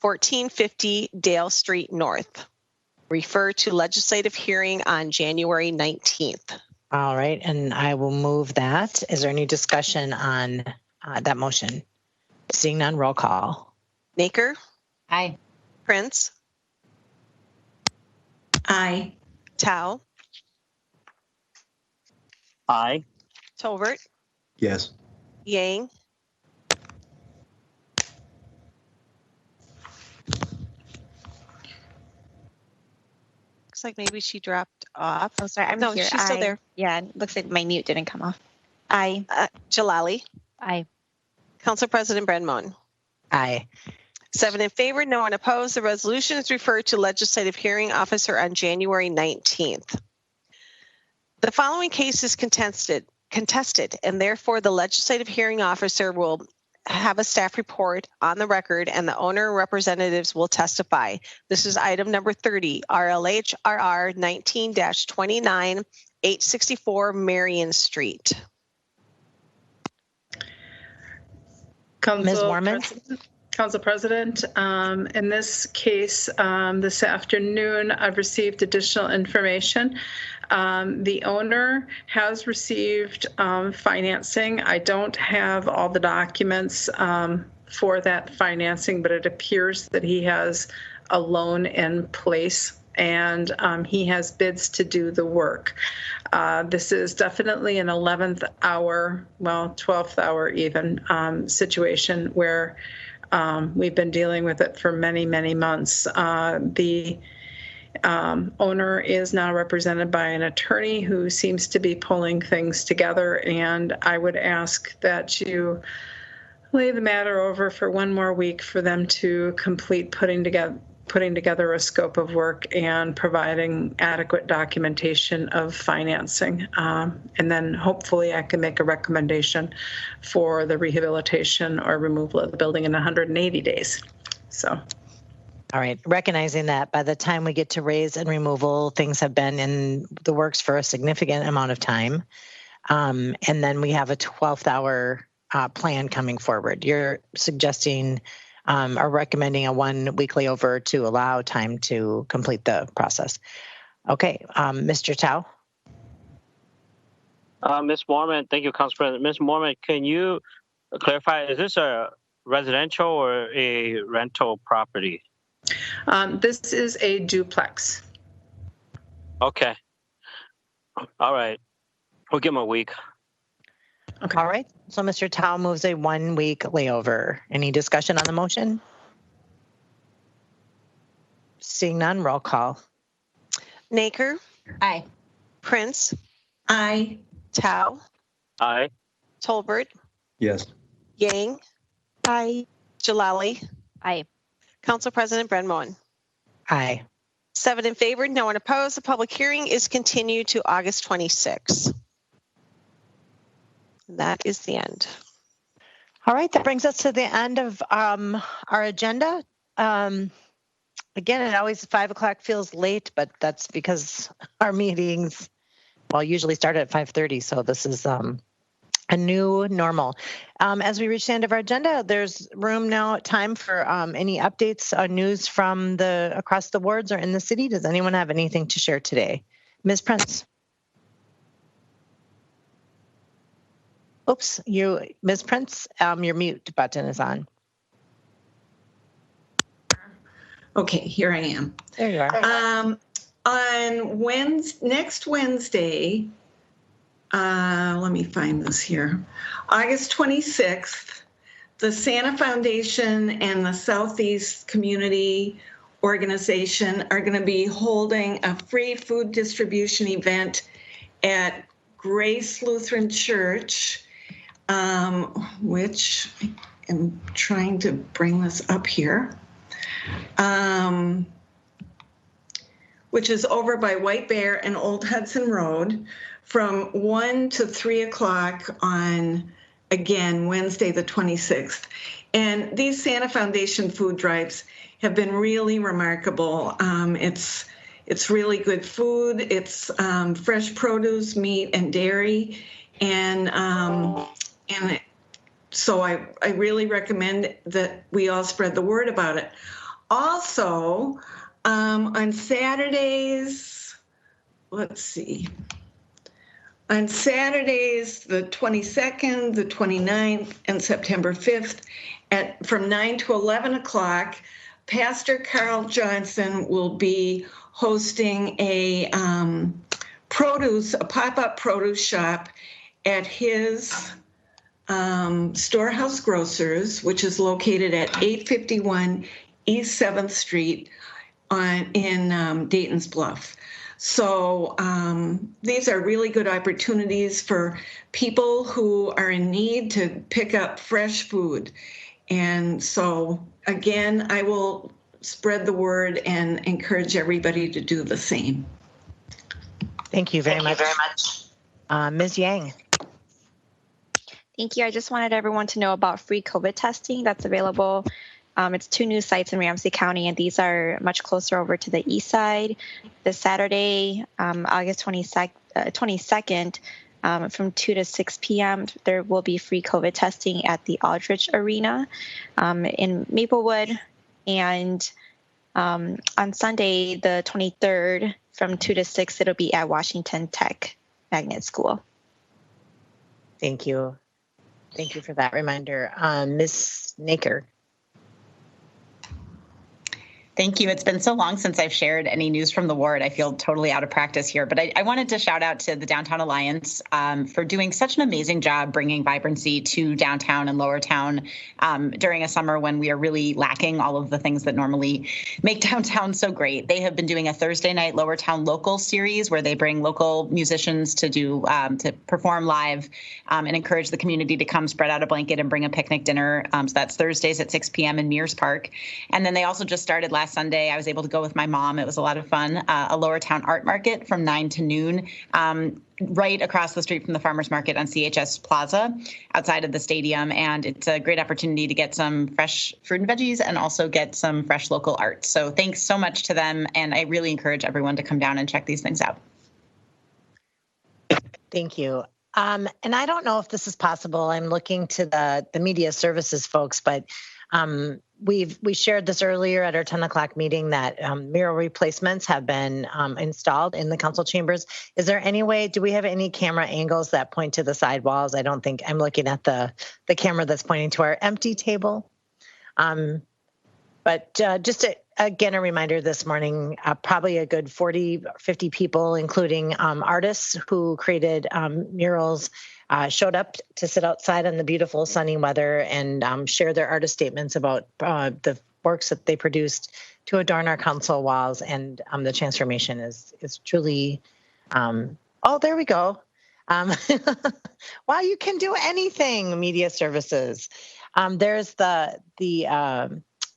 1450 Dale Street North. Refer to legislative hearing on January 19th. All right, and I will move that. Is there any discussion on that motion? Seeing none, roll call. Naker, Aye. Prince, Aye. Tao, Aye. Tolbert, Yes. Yang, looks like maybe she dropped off. Oh, sorry, I'm No, here. she's still Aye. there. Yeah, it looks like my mute didn't come off. Aye. Jalali, Aye. Council President Brenman. Aye. 7 in favor, no one opposed. The resolution is referred to legislative hearing officer on January 19th. The following case is contested, and therefore the legislative hearing officer will have a staff report on the record and the owner representatives will testify. This is item number 30, RLHRR 19-29, 864 Marion Street. Ms. Mormon? Council President, in this case, this afternoon, I've received additional information. The owner has received financing. I don't have all the documents for that financing, but it appears that he has a loan in place and he has bids to do the work. This is definitely an 11th hour, well, 12th hour even situation where we've been dealing with it for many, many months. The owner is now represented by an attorney who seems to be pulling things together, and I would ask that you lay the matter over for one more week for them to complete putting together a scope of work and providing adequate documentation of financing. And then hopefully I can make a recommendation for the rehabilitation or removal of the building in 180 days. So. All right, recognizing that by the time we get to raise and removal, things have been in the works for a significant amount of time. And then we have a 12th hour plan coming forward. You're suggesting are recommending a 1 week layover to allow time to complete the process. Okay, Mr. Tao. Ms. Mormon, thank you, Council President. Ms. Mormon, can you clarify, is this a residential or a rental property? This is a duplex. Okay. All right. We'll give them a week. Okay. All right. So Mr. Tao moves a 1 week layover. Any discussion on the motion? Seeing none, roll call. Naker, Aye. Prince, Aye. Tao, Aye. Tolbert, Yes. Yang, Aye. Jalali, Aye. Council President Brenmoen. Aye. 7 in favor, no one opposed. The public hearing is continued to August 26. That is the end. All right, that brings us to the end of our agenda. Again, it always 5 o'clock feels late, but that's because our meetings, well, usually start at 5:30. So this is a new normal. As we reach the end of our agenda, there's room now, time for any updates on news from across the wards or in the city. Does anyone have anything to share today? Ms. Prince. Oops, Ms. Prince, your mute button is on. Okay, here I am. There you are. On next Wednesday, let me find this here, August 26th, the Santa Foundation and the Southeast Community Organization are going to be holding a free food distribution event at Grace Lutheran Church, which I'm trying to bring this up here, which is over by White Bear and Old Hudson Road from 1 to 3 o'clock on, again, Wednesday the 26th. And these Santa Foundation food drives have been really remarkable. It's really good food. It's fresh produce, meat, and dairy. And so I really recommend that we all spread the word about it. Also, on Saturdays, let's see. On Saturdays, the 22nd, the 29th, and September 5th, from 9 to 11 o'clock, Pastor Carl Johnson will be hosting a pop-up produce shop at his Storehouse Grocers, which is located at 851 East 7th Street in Dayton's Bluff. So these are really good opportunities for people who are in need to pick up fresh food. And so, again, I will spread the word and encourage everybody to do the same. Thank you very much. Ms. Yang. Thank you. I just wanted everyone to know about free COVID testing that's available. It's 2 new sites in Ramsey County, and these are much closer over to the east side. This Saturday, August 22nd, from 2 to 6 p.m., there will be free COVID testing at the Aldrich Arena in Maplewood. And on Sunday, the 23rd, from 2 to 6, it'll be at Washington Tech Magnet School. Thank you. Thank you for that reminder. Ms. Naker. Thank you. It's been so long since I've shared any news from the ward. I feel totally out of practice here, but I wanted to shout out to the Downtown Alliance for doing such an amazing job bringing vibrancy to downtown and lower town during a summer when we are really lacking all of the things that normally make downtown so great. They have been doing a Thursday night Lower Town Local series where they bring local musicians to to perform live and encourage the community to come spread out a blanket and bring a picnic dinner. So that's Thursdays at 6 p.m. in Mears Park. And then they also just started last Sunday. I was able to go with my mom. It was a lot of fun. A Lower Town Art Market from 9 to noon, right across the street from the Farmers Market on CHS Plaza outside of the stadium. And it's a great opportunity to get some fresh fruit and veggies and also get some fresh local art. So thanks so much to them. And I really encourage everyone to come down and check these things out. Thank you. And I don't know if this is possible. I'm looking to the media services folks, but We shared this earlier at our 10 o'clock meeting that mural replacements have been installed in the council chambers. Is there any way, do we have any camera angles that point to the side walls? I don't think, I'm looking at the camera that's pointing to our empty table. But just again, a reminder this morning, probably a good 40, 50 people, including artists who created murals, showed up to sit outside in the beautiful sunny weather and share their artist statements about the works that they produced to adorn our council walls. And the transformation is truly, oh, there we go. Wow, you can do anything, media services. There's the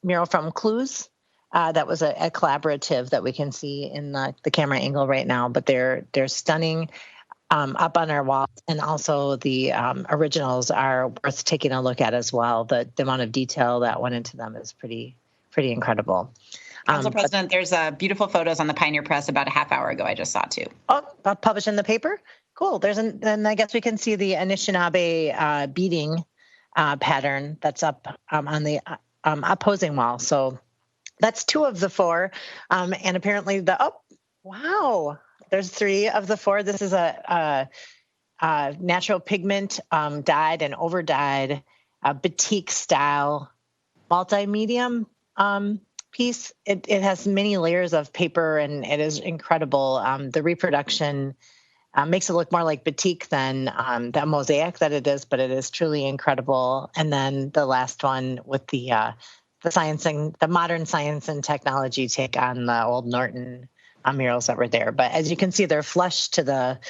mural from Clues. That was a collaborative that we can see in the camera angle right now, but they're stunning up on our walls, and also the originals are worth taking a look at as well. The amount of detail that went into them is pretty incredible. Council President, there's beautiful photos on the Pioneer Press about a half hour ago. I just saw too. Oh, published in the paper? Cool. Then I guess we can see the Anishinaabe beading pattern that's up on the opposing wall. So that's 2 of the 4. And apparently wow, there's 3 of the 4. This is a natural pigment dyed and over dyed batik style multi-medium piece. It has many layers of paper and it is incredible. The reproduction makes it look more like batik than the mosaic that it is, but it is truly incredible. And then the last one with the science and the modern science and technology take on the old Norton murals that were there. But as you can see, they're flush to the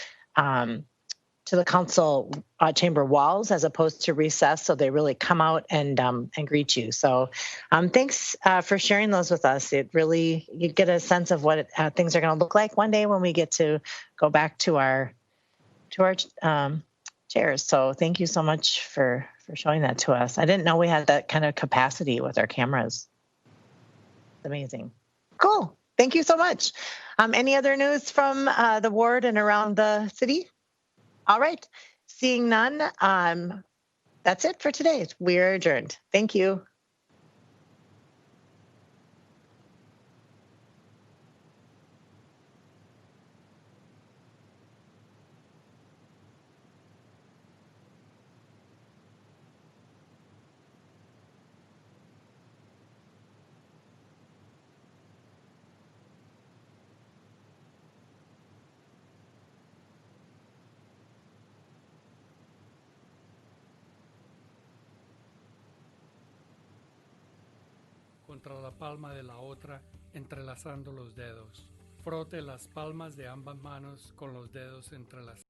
council chamber walls as opposed to recessed, so they really come out and greet you. So thanks for sharing those with us. It really, you get a sense of what things are going to look like one day when we get to go back to our chairs. So thank you so much for showing that to us. I didn't know we had that kind of capacity with our cameras. Amazing. Cool. Thank you so much. Any other news from the ward and around the city? All right. Seeing none, that's it for today. We're adjourned. Thank you. Contra la palma de la otra, entrelazando los dedos. Frote las palmas de ambas manos con los dedos entrelazados.